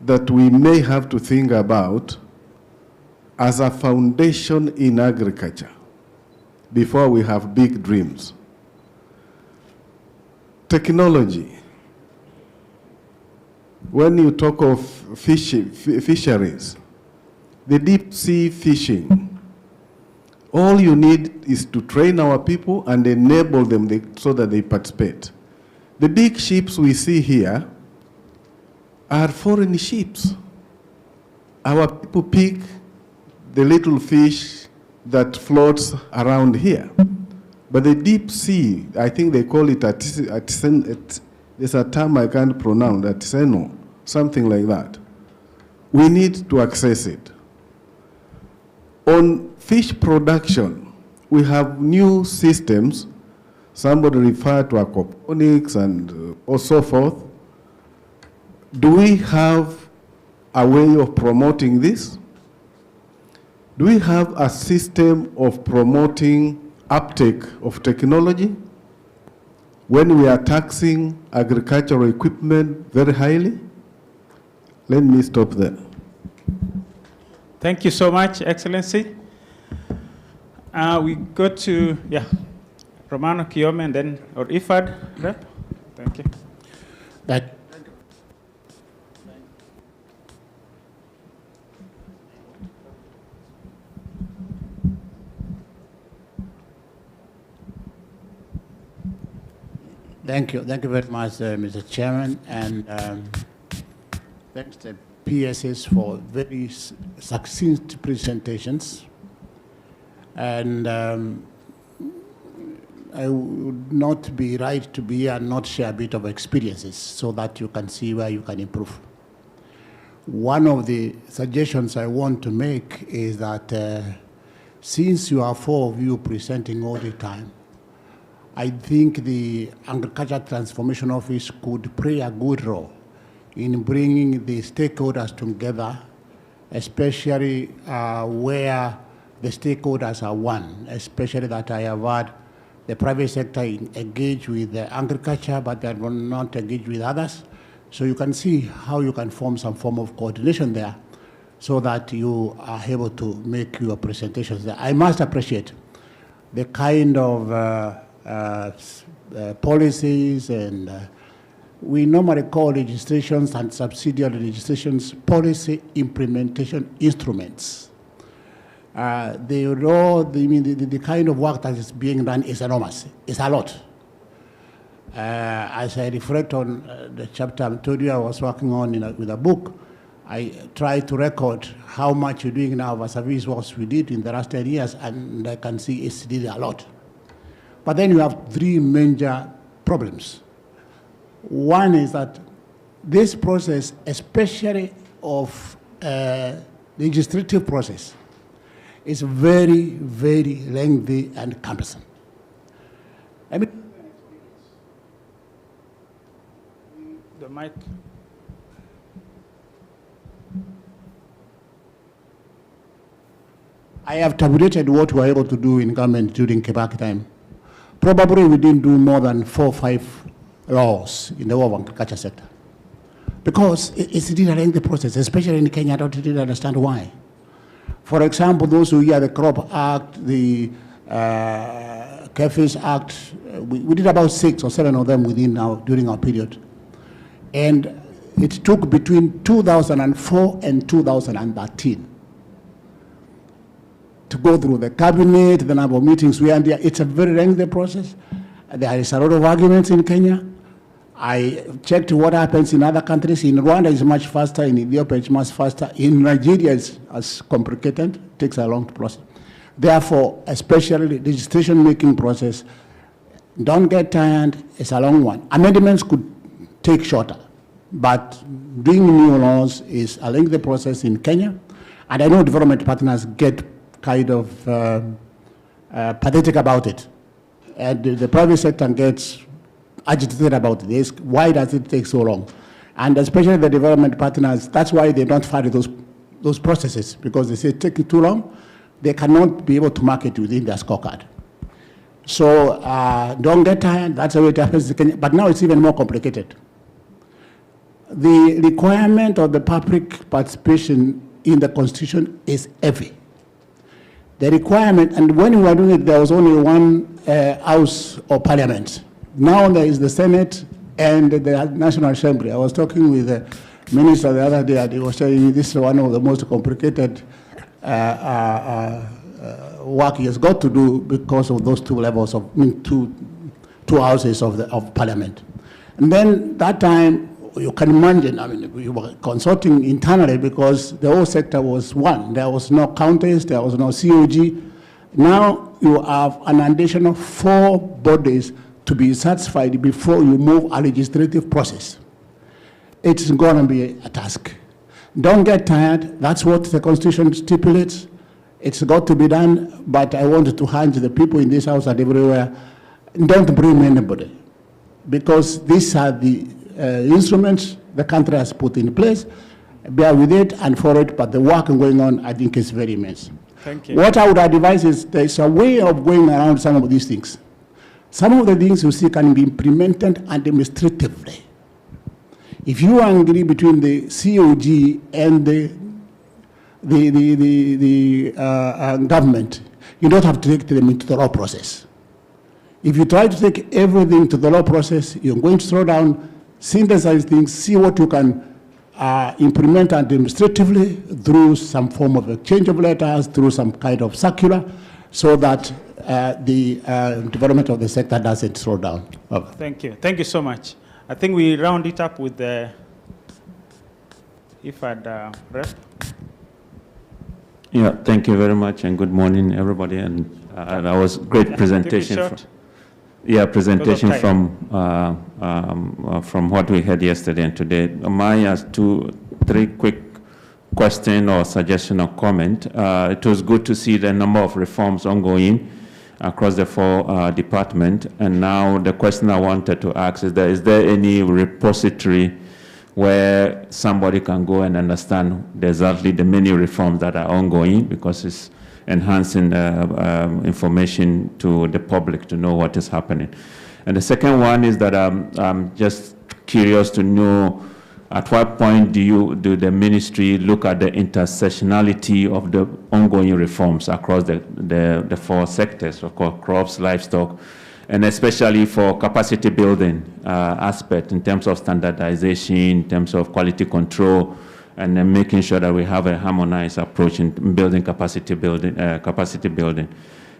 that we may have to think about as a foundation in agriculture before we have big dreams. Technology. When you talk of fisheries, the deep sea fishing, all you need is to train our people and enable them so that they participate. The big ships we see here are foreign ships. Our people pick the little fish that floats around here. But the deep sea, I think they call it there's a term I can't pronounce, artisanal, something like that. We need to access it. On fish production, we have new systems. Somebody referred to aquaponics and so forth. Do we have a way of promoting this? Do we have a system of promoting uptake of technology when we are taxing agricultural equipment very highly? Let me stop there. Thank you so much, Excellency. We go to, Romano Kiome and then, or Ifad, Rep. Thank you. Thank you very much, Mr. Chairman, and thanks to PSS for very succinct presentations. And I would not be right to be and not share a bit of experiences so that you can see where you can improve. One of the suggestions I want to make is that since you are four of you presenting all the time, I think the Agriculture Transformation Office could play a good role in bringing the stakeholders together, especially where the stakeholders are one, especially that I have heard the private sector engage with agriculture, but they are not engaged with others. So you can see how you can form some form of coordination there so that you are able to make your presentations there. I must appreciate the kind of policies and we normally call legislations and subsidiary legislations policy implementation instruments. The kind of work that is being done is enormous. It's a lot. As I reflect on the chapter I told you I was working on with a book, I tried to record how much we're doing now vis-a-vis what we did in the last 10 years, and I can see it's really a lot. But then you have three major problems. One is that this process, especially of legislative process, is very, very lengthy and cumbersome. The mic. I have tabulated what we were able to do in government during Kibaki time. Probably we didn't do more than 4 or 5 laws in the whole agriculture sector. Because it's really a lengthy process, especially in Kenya. I don't really understand why. For example, those who hear the Crop Act, the Kefish Act, we did about 6 or 7 of them during our period. And it took between 2004 and 2013 to go through the cabinet, the number of meetings we had there. It's a very lengthy process. There is a lot of arguments in Kenya. I checked what happens in other countries. In Rwanda, it's much faster. In Ethiopia, it's much faster. In Nigeria, it's as complicated. It takes a long process. Therefore, especially the legislation-making process, don't get tired. It's a long one. Amendments could take shorter, but doing new laws is a lengthy process in Kenya. And I know development partners get kind of pathetic about it. And the private sector gets agitated about this. Why does it take so long? And especially the development partners, that's why they don't follow those processes, because they say it's taking too long. They cannot be able to market within their scorecard. So don't get tired. That's the way it happens. But now it's even more complicated. The requirement of the public participation in the Constitution is heavy. The requirement, and when we were doing it, there was only one house or parliament. Now there is the Senate and the National Assembly. I was talking with the minister the other day, and he was telling me this is one of the most complicated work he has got to do because of those two levels of two houses of parliament. And then that time, you can imagine, I mean, we were consulting internally because the whole sector was one. There was no counties, there was no COG. Now you have an additional 4 bodies to be satisfied before you move a legislative process. It's going to be a task. Don't get tired. That's what the Constitution stipulates. It's got to be done, but I wanted to hand to the people in this house and everywhere, don't blame anybody, because these are the instruments the country has put in place. Bear with it and follow it, but the work going on, I think, is very immense. Thank you. What I would advise is there's a way of going around some of these things. Some of the things you see can be implemented administratively. If you agree between the COG and the government, you don't have to take them into the law process. If you try to take everything to the law process, you're going to slow down, synthesize things, see what you can implement administratively through some form of exchange of letters, through some kind of circular, so that the development of the sector doesn't slow down. Okay. Thank you. Thank you so much. I think we round it up with the IFAD rep. Yeah, thank you very much, and good morning, everybody. And that was great presentation. Presentation from what we had yesterday and today. Mine has 3 quick question or suggestion or comment. It was good to see the number of reforms ongoing across the 4 departments. And now the question I wanted to ask is there any repository where somebody can go and understand exactly the many reforms that are ongoing, because it's enhancing information to the public to know what is happening. And the second one is that I'm just curious to know at what point do the ministry look at the intersectionality of the ongoing reforms across the 4 sectors, of course, crops, livestock, and especially for capacity building aspect in terms of standardization, in terms of quality control, and then making sure that we have a harmonized approach in building capacity building.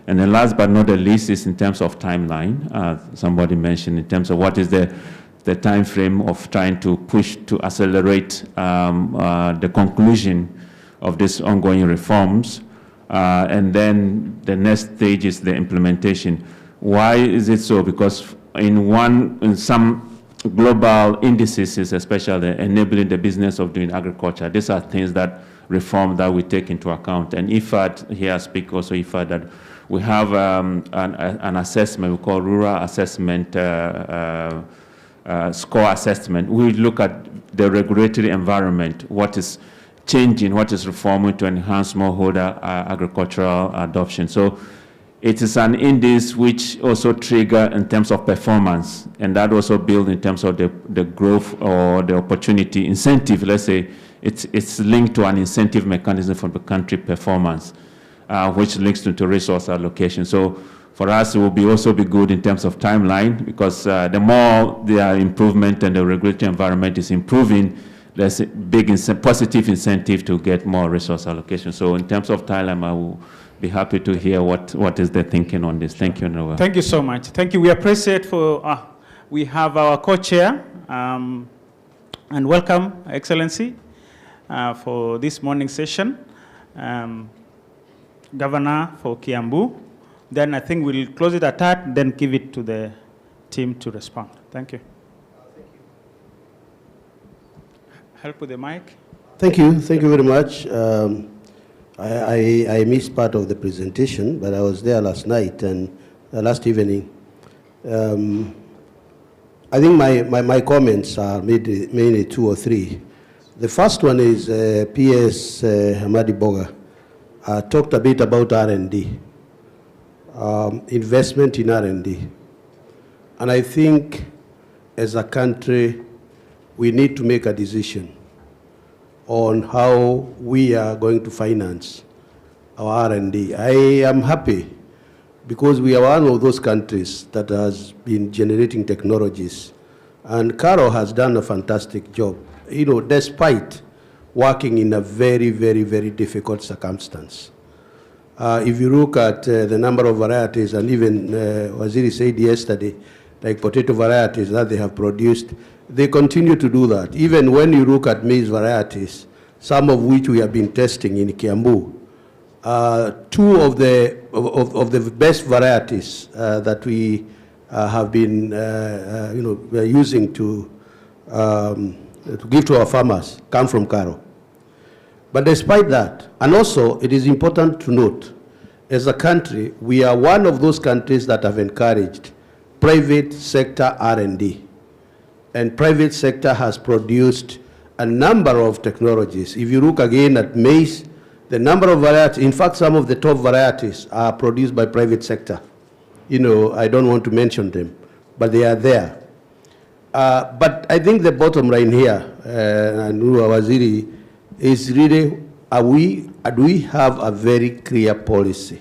And then last but not the least is in terms of timeline. Somebody mentioned in terms of what is the time frame of trying to push to accelerate the conclusion of these ongoing reforms. And then the next stage is the implementation. Why is it so? Because in some global indices, especially enabling the business of doing agriculture, these are things that reform that we take into account. And IFAD, here I speak also IFAD, that we have an assessment we call rural assessment score assessment. We look at the regulatory environment, what is changing, what is reforming to enhance smallholder agricultural adoption. So it is an index which also trigger in terms of performance, and that also build in terms of the growth or the opportunity incentive. Let's say it's linked to an incentive mechanism for the country performance, which links to resource allocation. So for us, it will also be good in terms of timeline, because the more the improvement and the regulatory environment is improving, there's a big positive incentive to get more resource allocation. So in terms of timeline, I will be happy to hear what is the thinking on this. Thank you, Noah. Thank you so much. Thank you. We appreciate we have our co-chair, and welcome, Excellency, for this morning session. Governor for Kiambu. Then I think we'll close it at that, then give it to the team to respond. Thank you. Help with the mic. Thank you very much. I missed part of the presentation, but I was there last night and last evening. I think my comments are mainly 2 or 3. The first one is PS Hamadi Boga talked a bit about R&D, investment in R&D. And I think as a country, we need to make a decision on how we are going to finance our R&D. I am happy because we are one of those countries that has been generating technologies. And Caro has done a fantastic job, despite working in a very, very, very difficult circumstance. If you look at the number of varieties, and even Waziri said yesterday, like potato varieties that they have produced, they continue to do that. Even when you look at maize varieties, some of which we have been testing in Kiambu, 2 of the best varieties that we have been using to give to our farmers come from Karo. But despite that, and also it is important to note, as a country, we are one of those countries that have encouraged private sector R&D. And private sector has produced a number of technologies. If you look again at maize, the number of varieties, in fact, some of the top varieties are produced by private sector. I don't want to mention them, but they are there. But I think the bottom line here, and Waziri, is really, do we have a very clear policy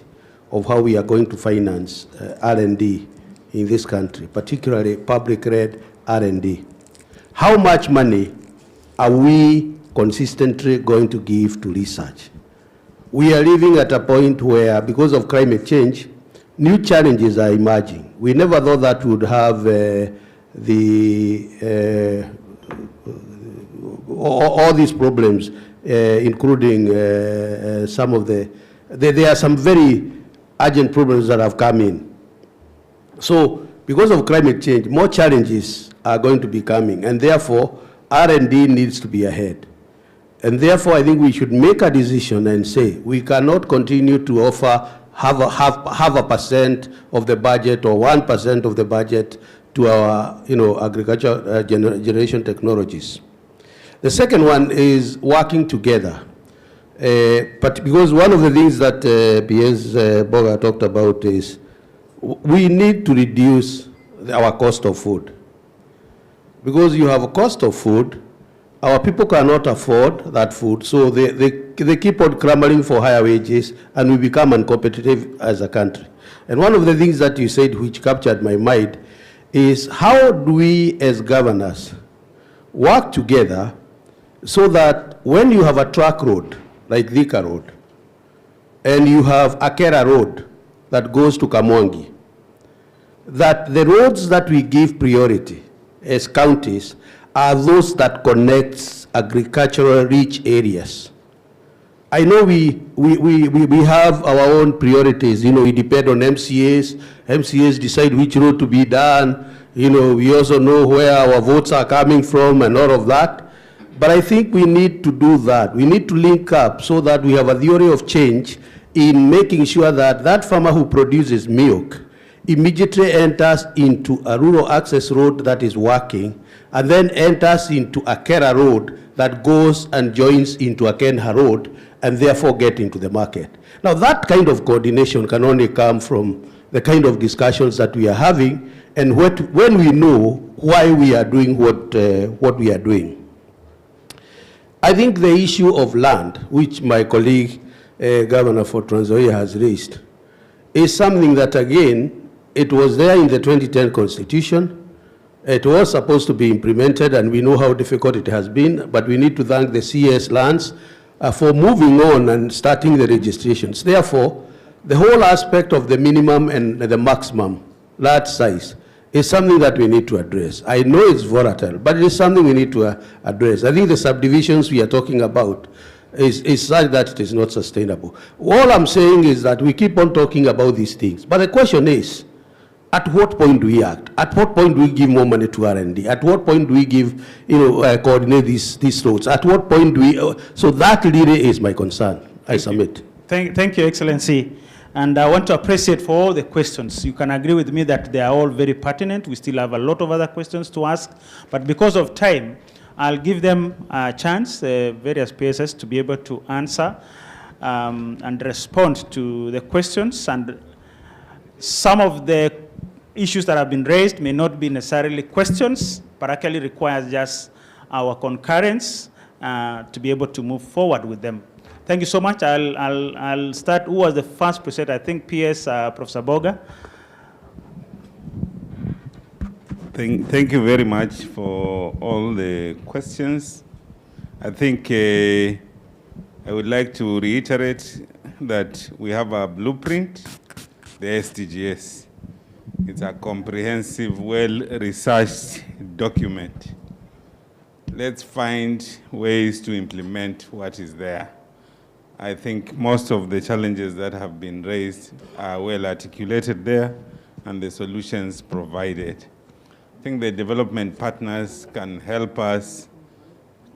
of how we are going to finance R&D in this country, particularly public-led R&D? How much money are we consistently going to give to research? We are living at a point where, because of climate change, new challenges are emerging. We never thought that we would have all these problems, including some of there are some very urgent problems that have come in. So, because of climate change, more challenges are going to be coming, and therefore, R&D needs to be ahead. And therefore, I think we should make a decision and say we cannot continue to offer half a percent of the budget or 1% of the budget to our agriculture generation technologies. The second one is working together. But because one of the things that PS Boga talked about is we need to reduce our cost of food. Because you have a cost of food, our people cannot afford that food, so they keep on clamoring for higher wages, and we become uncompetitive as a country. And one of the things that you said which captured my mind is how do we as governors work together so that when you have a truck road, like Thika Road, and you have a Kera Road that goes to Kamwangi, that the roads that we give priority as counties are those that connects agricultural rich areas. I know we have our own priorities. We depend on MCAs. MCAs decide which road to be done. We also know where our votes are coming from and all of that. But I think we need to do that. We need to link up so that we have a theory of change in making sure that that farmer who produces milk immediately enters into a rural access road that is working, and then enters into a Kera road that goes and joins into a Kenha road, and therefore get into the market. Now that kind of coordination can only come from the kind of discussions that we are having, and when we know why we are doing what we are doing. I think the issue of land, which my colleague, Governor for Trans Nzoia has raised, is something that, again, it was there in the 2010 Constitution. It was supposed to be implemented, and we know how difficult it has been, but we need to thank the CS lands for moving on and starting the registrations. Therefore, the whole aspect of the minimum and the maximum lot size is something that we need to address. I know it's volatile, but it is something we need to address. I think the subdivisions we are talking about is such that it is not sustainable. All I'm saying is that we keep on talking about these things, but the question is, at what point do we act? At what point do we give more money to R&D? At what point do we give, coordinate these roads? At what point do we, so that really is my concern. I submit. Thank you, Excellency. And I want to appreciate for all the questions. You can agree with me that they are all very pertinent. We still have a lot of other questions to ask, but because of time, I'll give them a chance, various PSS, to be able to answer and respond to the questions. And some of the issues that have been raised may not be necessarily questions, but actually requires just our concurrence to be able to move forward with them. Thank you so much. I'll start. Who was the first presenter? I think PS Professor Boga. Thank you very much for all the questions. I think I would like to reiterate that we have a blueprint, the SDGs. It's a comprehensive, well-researched document. Let's find ways to implement what is there. I think most of the challenges that have been raised are well articulated there, and the solutions provided. I think the development partners can help us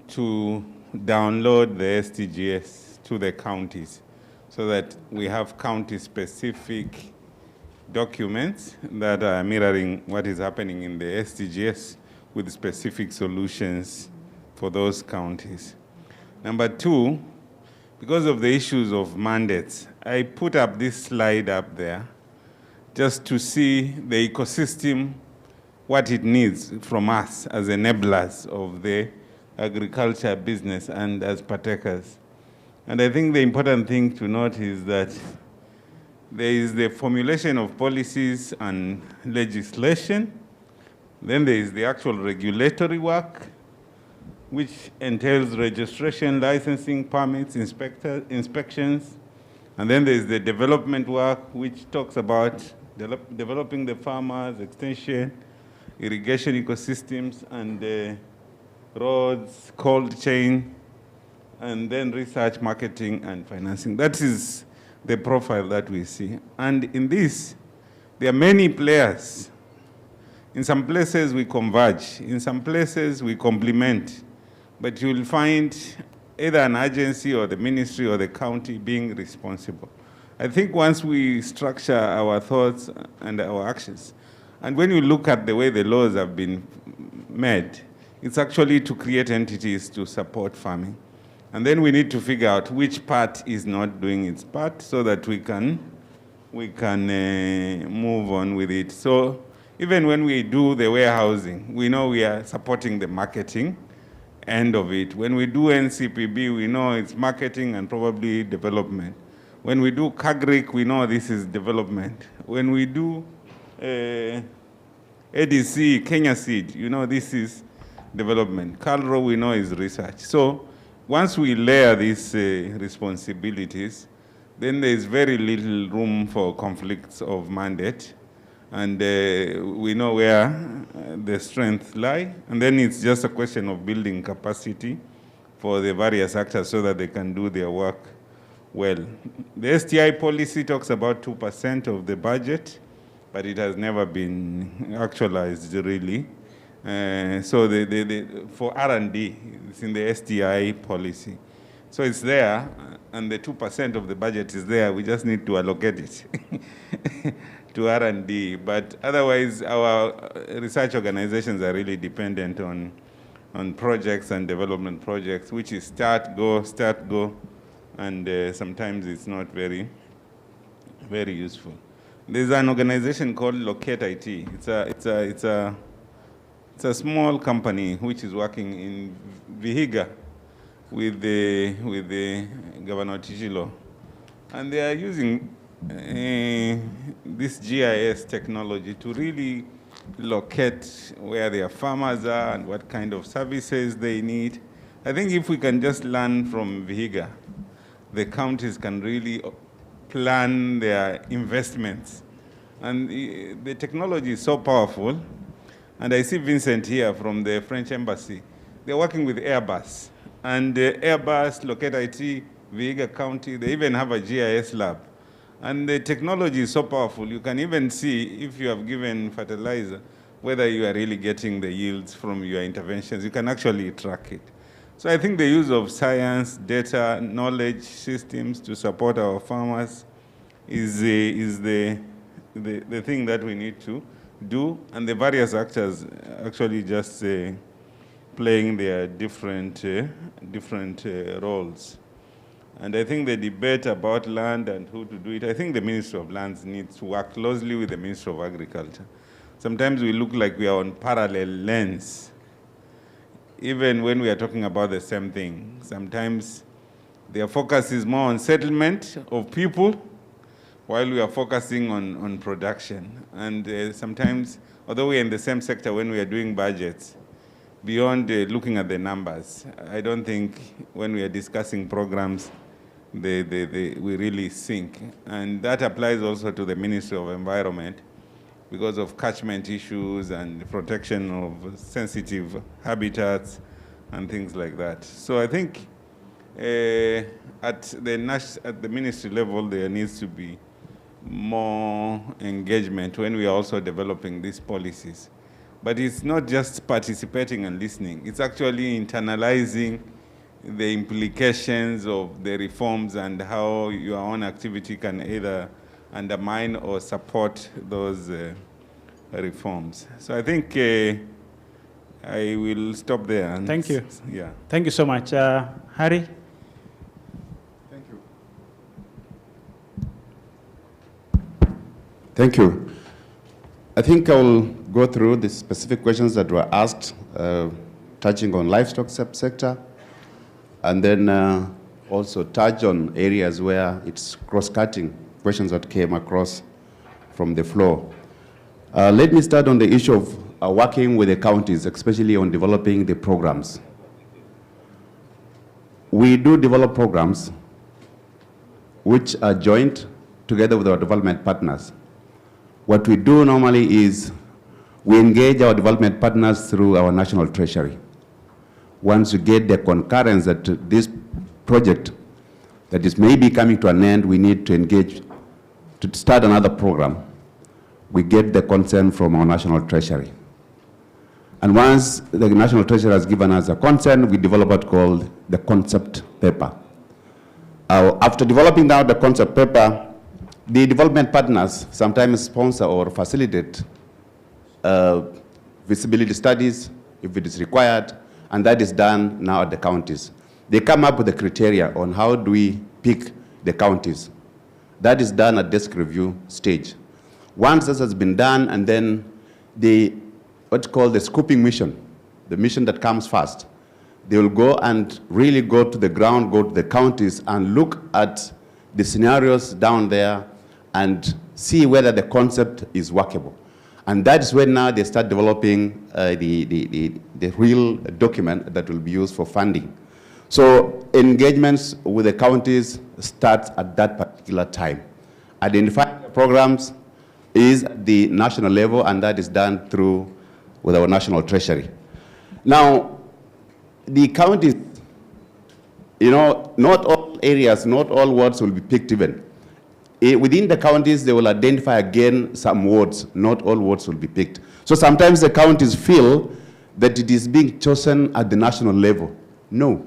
to download the SDGs to the counties so that we have county-specific documents that are mirroring what is happening in the SDGs with specific solutions for those counties. Number two, because of the issues of mandates, I put up this slide up there just to see the ecosystem, what it needs from us as enablers of the agriculture business and as partakers. And I think the important thing to note is that there is the formulation of policies and legislation. Then there is the actual regulatory work, which entails registration, licensing, permits, inspections. And then there is the development work, which talks about developing the farmers, extension, irrigation ecosystems, and roads, cold chain, and then research, marketing, and financing. That is the profile that we see. And in this, there are many players. In some places we converge, in some places we complement, but you'll find either an agency or the ministry or the county being responsible. I think once we structure our thoughts and our actions, and when you look at the way the laws have been made, it's actually to create entities to support farming. And then we need to figure out which part is not doing its part so that we can move on with it. So even when we do the warehousing, we know we are supporting the marketing end of it. When we do NCPB, we know it's marketing and probably development. When we do CAGRIC, we know this is development. When we do ADC, Kenya Seed, you know this is development. CALRO, we know is research. So once we layer these responsibilities, then there is very little room for conflicts of mandate. And we know where the strengths lie. And then it's just a question of building capacity for the various actors so that they can do their work well. The STI policy talks about 2% of the budget, but it has never been actualized really. So for R&D, it's in the STI policy. So it's there, and the 2% of the budget is there. We just need to allocate it to R&D. But otherwise, our research organizations are really dependent on projects and development projects, which is start, go, and sometimes it's not very, very useful. There's an organization called Locate IT. It's a small company which is working in Vihiga with the Governor Tijilo, and they are using this GIS technology to really locate where their farmers are and what kind of services they need. I think if we can just learn from Vihiga, the counties can really plan their investments. And the technology is so powerful. And I see Vincent here from the French Embassy. They're working with Airbus. And Airbus, Locate IT, Vihiga County, they even have a GIS lab. And the technology is so powerful, you can even see if you have given fertilizer, whether you are really getting the yields from your interventions. You can actually track it. So I think the use of science, data, knowledge systems to support our farmers is the thing that we need to do, and the various actors actually just playing their different roles. And I think the debate about land and who to do it, I think the Ministry of Lands needs to work closely with the Ministry of Agriculture. Sometimes we look like we are on parallel lanes, even when we are talking about the same thing. Sometimes their focus is more on settlement of people, while we are focusing on production. And sometimes, although we are in the same sector when we are doing budgets, beyond looking at the numbers, I don't think when we are discussing programs, we really sync. And that applies also to the Ministry of Environment because of catchment issues and protection of sensitive habitats and things like that. So I think at the ministry level, there needs to be more engagement when we are also developing these policies. But it's not just participating and listening. It's actually internalizing the implications of the reforms and how your own activity can either undermine or support those reforms. So I think I will stop there. Thank you. Yeah. Thank you so much. Harry? Thank you. Thank you. I think I will go through the specific questions that were asked, touching on livestock subsector, and then also touch on areas where it's cross-cutting, questions that came across from the floor. Let me start on the issue of working with the counties, especially on developing the programs. We do develop programs which are joint together with our development partners. What we do normally is we engage our development partners through our national treasury. Once you get the concurrence that this project that is maybe coming to an end, we need to engage to start another program. We get the consent from our national treasury. And once the National Treasury has given us a consent, we develop what called the concept paper. After developing now the concept paper, the development partners sometimes sponsor or facilitate feasibility studies if it is required, and that is done now at the counties. They come up with the criteria on how do we pick the counties. That is done at desk review stage. Once this has been done, and then what's called the scoping mission, the mission that comes first, they will go and really go to the ground, go to the counties and look at the scenarios down there and see whether the concept is workable. And that is when now they start developing the real document that will be used for funding. So engagements with the counties starts at that particular time. Identifying the programs is at the national level, and that is done through with our National Treasury. Now, the counties, not all areas, not all wards will be picked even. Within the counties, they will identify again some wards. Not all wards will be picked. So sometimes the counties feel that it is being chosen at the national level. No.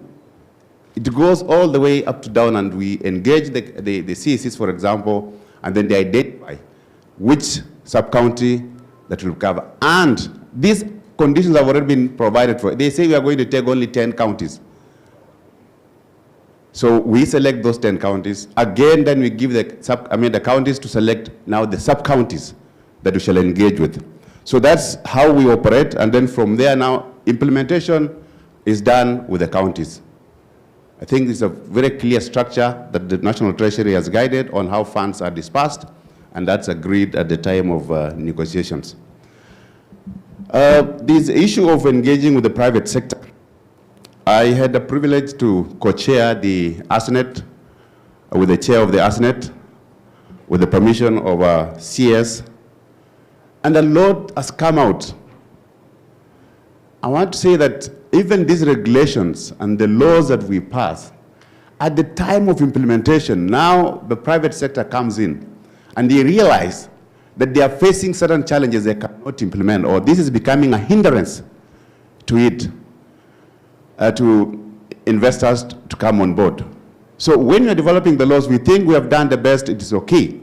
It goes all the way up to down, and we engage the CECs, for example, and then they identify which sub-county that will cover. And these conditions have already been provided for. They say we are going to take only 10 counties. So we select those 10 counties. Again, then we give the counties to select now the sub-counties that we shall engage with. So that's how we operate, and then from there now, implementation is done with the counties. I think it's a very clear structure that the National Treasury has guided on how funds are dispersed, and that's agreed at the time of negotiations. This issue of engaging with the private sector, I had the privilege to co-chair the ASNET, with the chair of the ASNET, with the permission of CS, and a lot has come out. I want to say that even these regulations and the laws that we pass, at the time of implementation, now the private sector comes in and they realize that they are facing certain challenges they cannot implement, or this is becoming a hindrance to it, to investors to come on board. So when you're developing the laws, we think we have done the best, it is okay.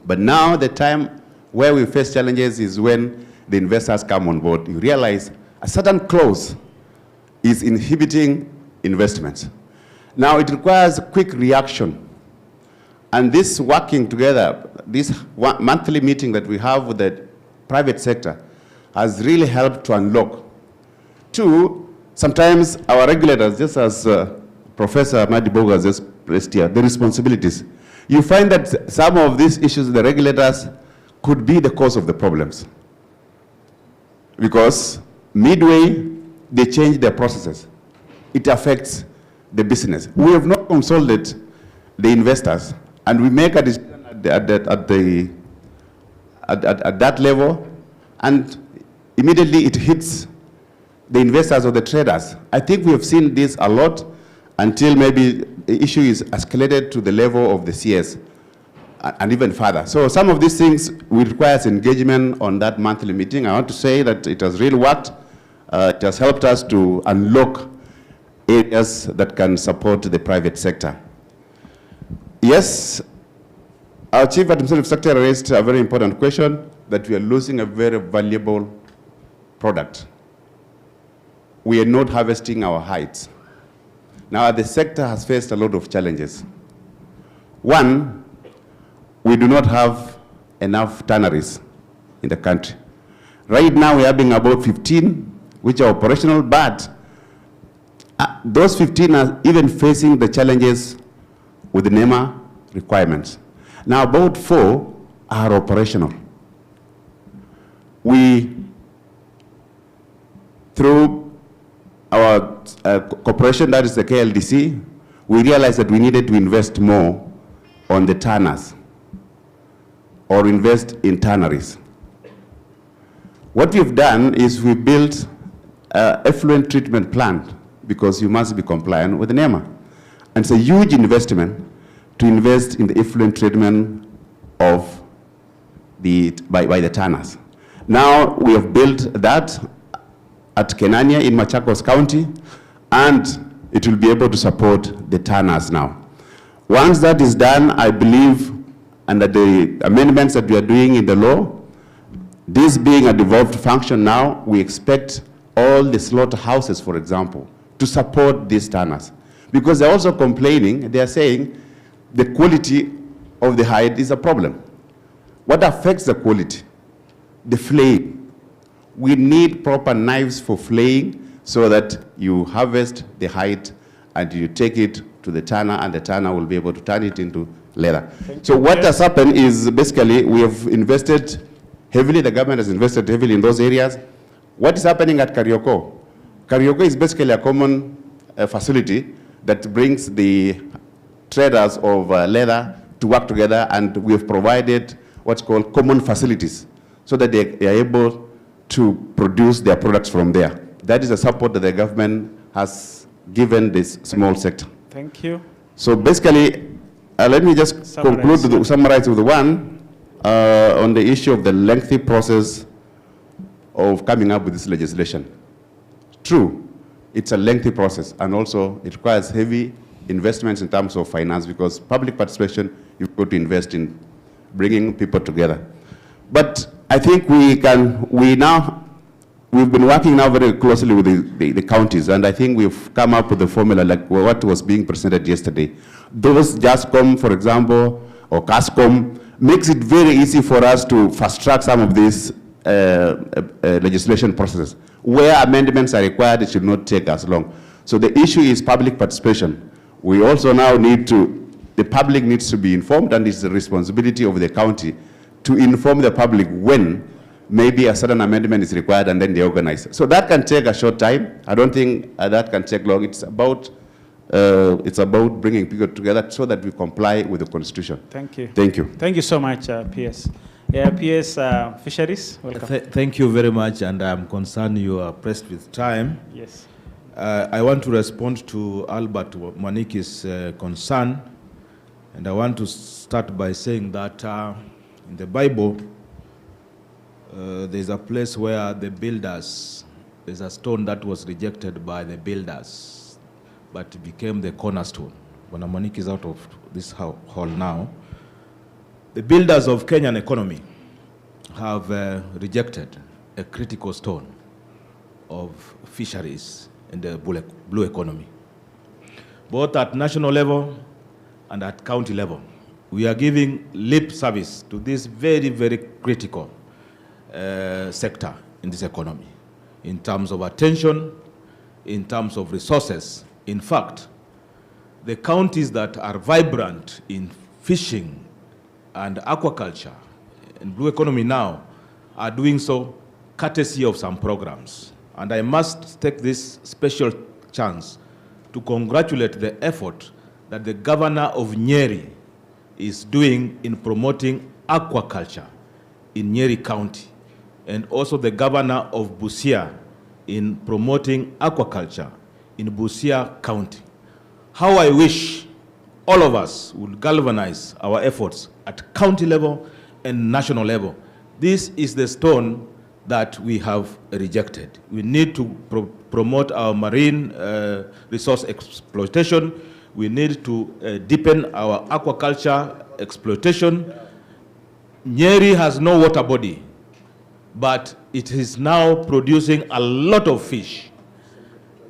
But now the time where we face challenges is when the investors come on board. You realize a certain clause is inhibiting investments. Now it requires a quick reaction. And this working together, this monthly meeting that we have with the private sector has really helped to unlock. Two, sometimes our regulators, just as Professor Madiboga has just placed here, the responsibilities. You find that some of these issues, the regulators could be the cause of the problems. Because midway, they change their processes. It affects the business. We have not consulted the investors, and we make a decision at that level, and immediately it hits the investors or the traders. I think we have seen this a lot until maybe the issue is escalated to the level of the CS and even further. So some of these things will require engagement on that monthly meeting. I want to say that it has really worked. It has helped us to unlock areas that can support the private sector. Yes, our Chief Administrative Secretary raised a very important question, that we are losing a very valuable product. We are not harvesting our heights. Now, the sector has faced a lot of challenges. One, we do not have enough tanneries in the country. Right now, we are having about 15 which are operational, but those 15 are even facing the challenges with the NEMA requirements. Now, about 4 are operational. We, through our corporation, that is the KLDC, we realized that we needed to invest more on the tanners, or invest in tanneries. What we've done is we built effluent treatment plant, because you must be compliant with the NEMA. And it's a huge investment to invest in the effluent treatment by the tanners. Now we have built that, at Kenania in Machakos County, and it will be able to support the tanners now. Once that is done, I believe, under the amendments that we are doing in the law, this being a devolved function now, we expect all the slaughterhouses, for example, to support these tanners. Because they're also complaining, they are saying the quality of the hide is a problem. What affects the quality? The flaying. We need proper knives for flaying so that you harvest the hide and you take it to the tanner, and the tanner will be able to turn it into leather. So what has happened is basically we have invested heavily, the government has invested heavily in those areas. What is happening at Karioko? Karioko is basically a common facility that brings the traders of leather to work together, and we have provided what's called common facilities so that they are able to produce their products from there. That is the support that the government has given this small sector. Thank you. So basically, let me just summarize with the one on the issue of the lengthy process of coming up with this legislation. True, it's a lengthy process, and also it requires heavy investments in terms of finance, because public participation, you've got to invest in bringing people together. But I think we've been working now very closely with the counties, and I think we've come up with a formula like what was being presented yesterday. Those JASCOM, for example, or CASCOM, makes it very easy for us to fast track some of these legislation processes. Where amendments are required, it should not take as long. So the issue is public participation. We also now need to, the public needs to be informed, and it's the responsibility of the county to inform the public when maybe a certain amendment is required, and then they organize. So that can take a short time. I don't think that can take long. It's about bringing people together so that we comply with the Constitution. Thank you. Thank you. Thank you so much, PS. Yeah, PS Fisheries, welcome. Thank you very much, and I'm concerned you are pressed with time. Yes. I want to respond to Albert Maniki's concern, and I want to start by saying that in the Bible, there's a place where the builders, there's a stone that was rejected by the builders, but became the cornerstone. When Maniki is out of this hall now, the builders of Kenyan economy have rejected a critical stone of fisheries in the blue economy, both at national level and at county level. We are giving lip service to this very, very critical sector in this economy, in terms of attention, in terms of resources. In fact, the counties that are vibrant in fishing and aquaculture and blue economy now are doing so courtesy of some programs. And I must take this special chance to congratulate the effort that the governor of Nyeri is doing in promoting aquaculture in Nyeri County, and also the governor of Busia in promoting aquaculture in Busia County. How I wish all of us would galvanize our efforts at county level and national level. This is the stone that we have rejected. We need to promote our marine resource exploitation. We need to deepen our aquaculture exploitation. Nyeri has no water body, but it is now producing a lot of fish.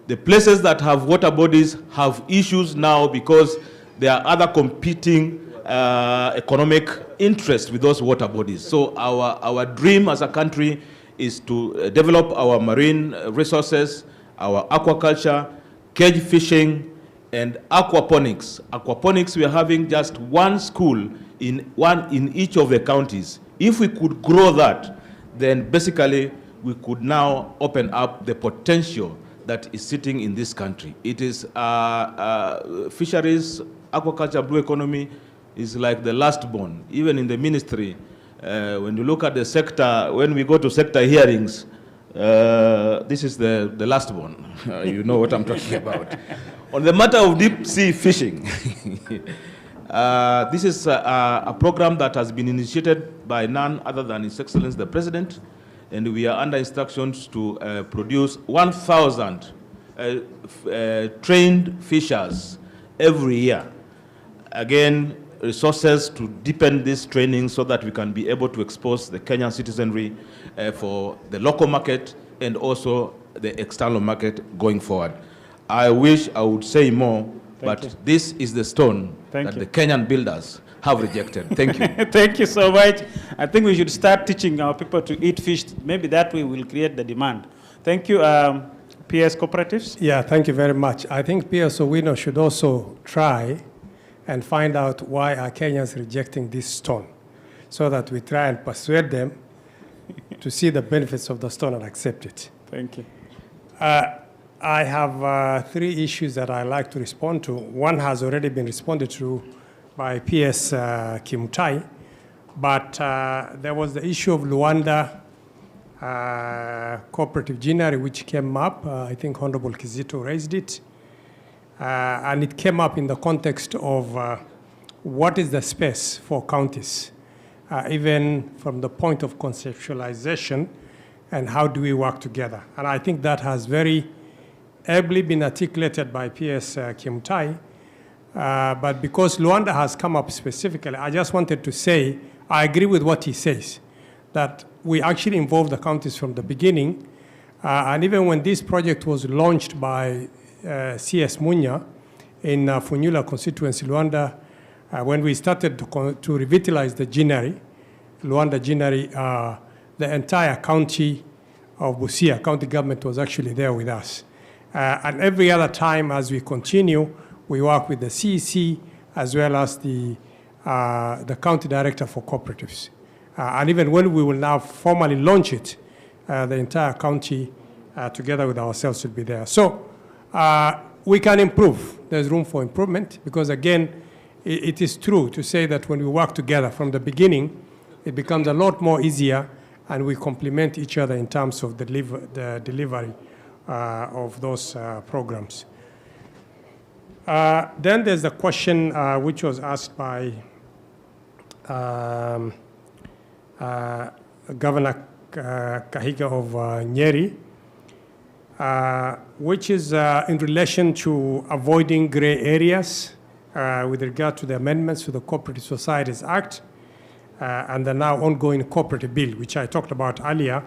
The places that have water bodies have issues now because there are other competing economic interests with those water bodies. So our dream as a country is to develop our marine resources, our aquaculture, cage fishing, and aquaponics. Aquaponics, we are having just one school in each of the counties. If we could grow that, then basically we could now open up the potential that is sitting in this country. It is fisheries, aquaculture, blue economy is like the last born. Even in the ministry, when you look at the sector, when we go to sector hearings, this is the last born. You know what I'm talking about. On the matter of deep sea fishing, this is a program that has been initiated by none other than His Excellency the President, and we are under instructions to produce 1,000 trained fishers every year. Again, resources to deepen this training so that we can be able to expose the Kenyan citizenry for the local market and also the external market going forward. I wish I would say more, but this is the stone that the Kenyan builders have rejected. Thank you. Thank you so much. I think we should start teaching our people to eat fish. Maybe that way we'll create the demand. Thank you, PS cooperatives. Yeah, thank you very much. I think PS Owino should also try and find out why are Kenyans rejecting this stone, so that we try and persuade them to see the benefits of the stone and accept it. Thank you. I have 3 issues that I'd like to respond to. One has already been responded to by PS Kimutai, but there was the issue of Luanda cooperative ginnery, which came up. I think Honorable Kizito raised it. And it came up in the context of what is the space for counties, even from the point of conceptualization, and how do we work together. And I think that has very ably been articulated by PS Kimutai. But because Luanda has come up specifically, I just wanted to say, I agree with what he says, that we actually involved the counties from the beginning. And even when this project was launched by CS Munya in Funyula constituency, Luanda, when we started to revitalize the ginnery, Luanda ginnery, the entire county of Busia, county government was actually there with us. And every other time as we continue, we work with the CEC as well as the county director for cooperatives. And even when we will now formally launch it, the entire county together with ourselves will be there. So we can improve. There's room for improvement because, again, it is true to say that when we work together from the beginning, it becomes a lot more easier and we complement each other in terms of the delivery of those programs. Then there's the question which was asked by Governor Kahiga of Nyeri, which is in relation to avoiding gray areas with regard to the amendments to the Cooperative Societies Act and the now ongoing cooperative bill, which I talked about earlier.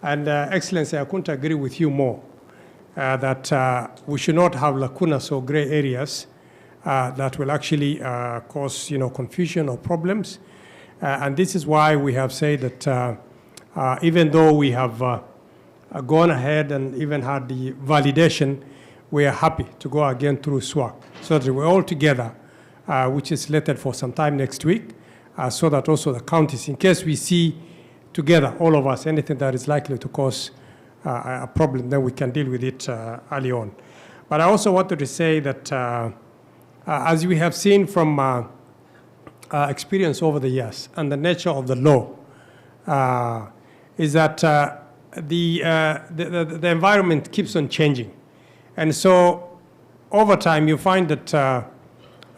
And Excellency, I couldn't agree with you more that we should not have lacunas or gray areas that will actually cause confusion or problems. And this is why we have said that even though we have gone ahead and even had the validation, we are happy to go again through SWAC so that we're all together, which is slated for some time next week, so that also the counties, in case we see together, all of us, anything that is likely to cause a problem, then we can deal with it early on. But I also wanted to say that as we have seen from experience over the years and the nature of the law, is that the environment keeps on changing. And so over time, you find that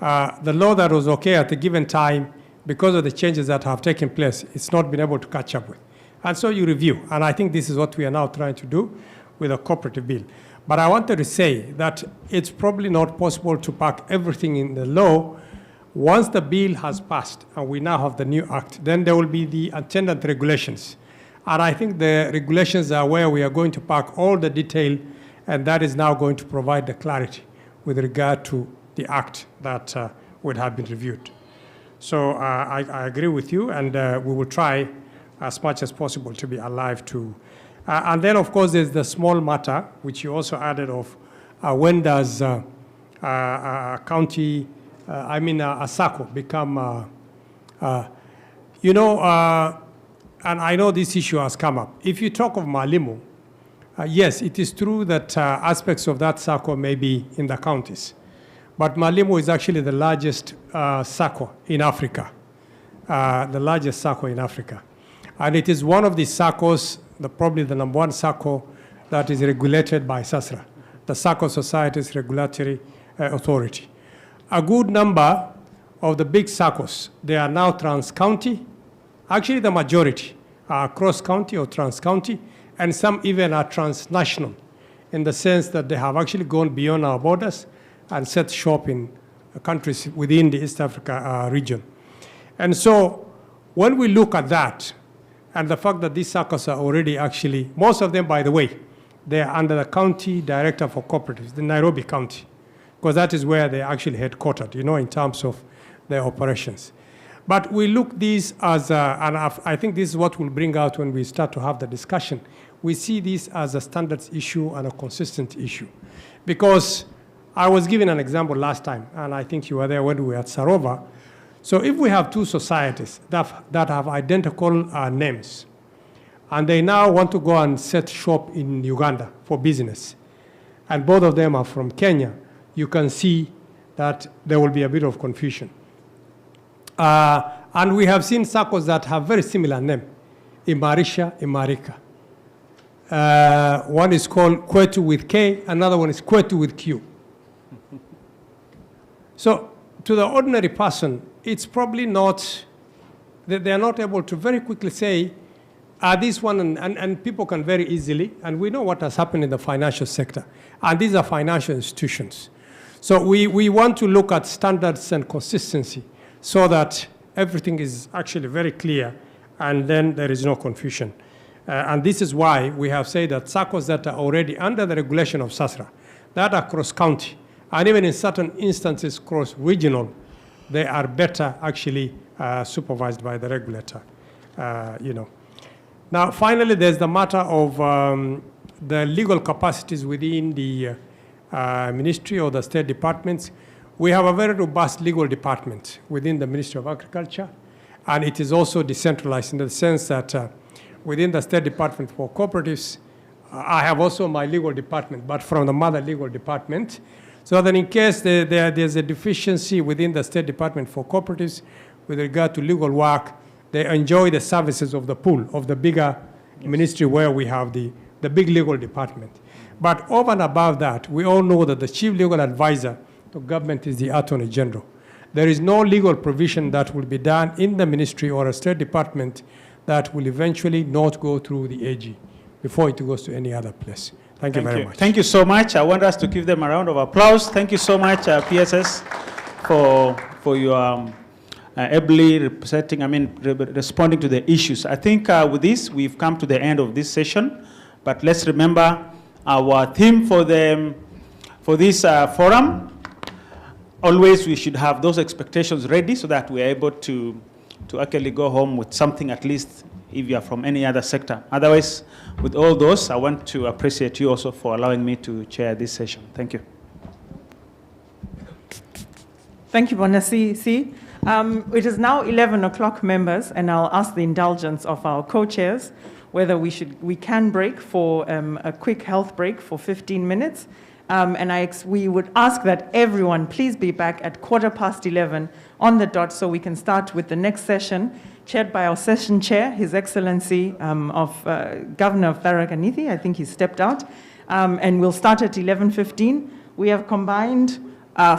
the law that was okay at a given time, because of the changes that have taken place, it's not been able to catch up with. And so you review. And I think this is what we are now trying to do with a cooperative bill. But I wanted to say that it's probably not possible to pack everything in the law. Once the bill has passed and we now have the new act, then there will be the attendant regulations. And I think the regulations are where we are going to pack all the detail, and that is now going to provide the clarity with regard to the act that would have been reviewed. So I agree with you, and we will try as much as possible to be alive to. And then, of course, there's the small matter, which you also added of when does a county, a SACCO become, and I know this issue has come up. If you talk of Malimu, yes, it is true that aspects of that SACCO may be in the counties. But Malimu is actually the largest SACCO in Africa, the largest SACCO in Africa. And it is one of the SACCOs, probably the number one SACCO that is regulated by SASRA, the SACCO Societies Regulatory Authority. A good number of the big SACCOs, they are now trans-county. Actually, the majority cross-county or trans-county, and some even are transnational in the sense that they have actually gone beyond our borders and set shop in countries within the East Africa region. And so when we look at that, and the fact that these SACCOs are already actually, most of them, by the way, they are under the county director for cooperatives, the Nairobi County, because that is where they're actually headquartered, in terms of their operations. But we look these as, and I think this is what we'll bring out when we start to have the discussion. We see this as a standards issue and a consistent issue. Because I was given an example last time, and I think you were there when we were at Sarova. So if we have two societies that have identical names, and they now want to go and set shop in Uganda for business, and both of them are from Kenya, you can see that there will be a bit of confusion. And we have seen SACCOs that have very similar name, Imarisha, Imarika. One is called Kwetu with K, another one is Kwetu with Q. So to the ordinary person, it's probably not, they are not able to very quickly say, this one, and people can very easily, and we know what has happened in the financial sector, and these are financial institutions. So we want to look at standards and consistency so that everything is actually very clear, and then there is no confusion. And this is why we have said that SACCOs that are already under the regulation of SASRA, that are cross-county, and even in certain instances cross-regional, they are better actually supervised by the regulator, Now, finally, there's the matter of the legal capacities within the ministry or the state departments. We have a very robust legal department within the Ministry of Agriculture, and it is also decentralized in the sense that within the State Department for Cooperatives, I have also my legal department, but from the mother legal department, so that in case there's a deficiency within the State Department for Cooperatives with regard to legal work, they enjoy the services of the pool, of the bigger ministry where we have the big legal department. But over and above that, we all know that the chief legal advisor to government is the Attorney General. There is no legal provision that will be done in the ministry or a State Department that will eventually not go through the AG before it goes to any other place. Thank you very much. Thank you so much. I want us to give them a round of applause. Thank you so much, PSS, for your ably responding to the issues. I think with this, we've come to the end of this session. But let's remember our theme for this forum. Always we should have those expectations ready so that we're able to actually go home with something, at least if you are from any other sector. Otherwise, with all those, I want to appreciate you also for allowing me to chair this session. Thank you. Thank you, Bonasi. It is now 11 o'clock, members, and I'll ask the indulgence of our co-chairs whether we can break for a quick health break for 15 minutes. We would ask that everyone please be back at 11:15 on the dot so we can start with the next session, chaired by our session chair, His Excellency Governor of Tharaka Nithi. I think he stepped out. And we'll start at 11:15. We have combined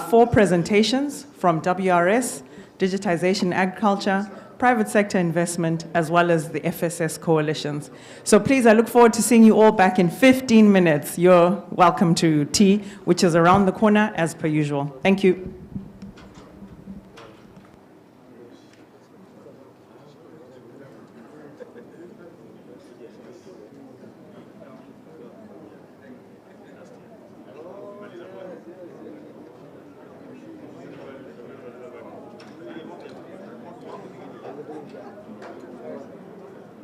4 presentations from WRS, Digitization Agriculture, Private Sector Investment, as well as the FSS coalitions. So please, I look forward to seeing you all back in 15 minutes. You're welcome to tea, which is around the corner as per usual. Thank you.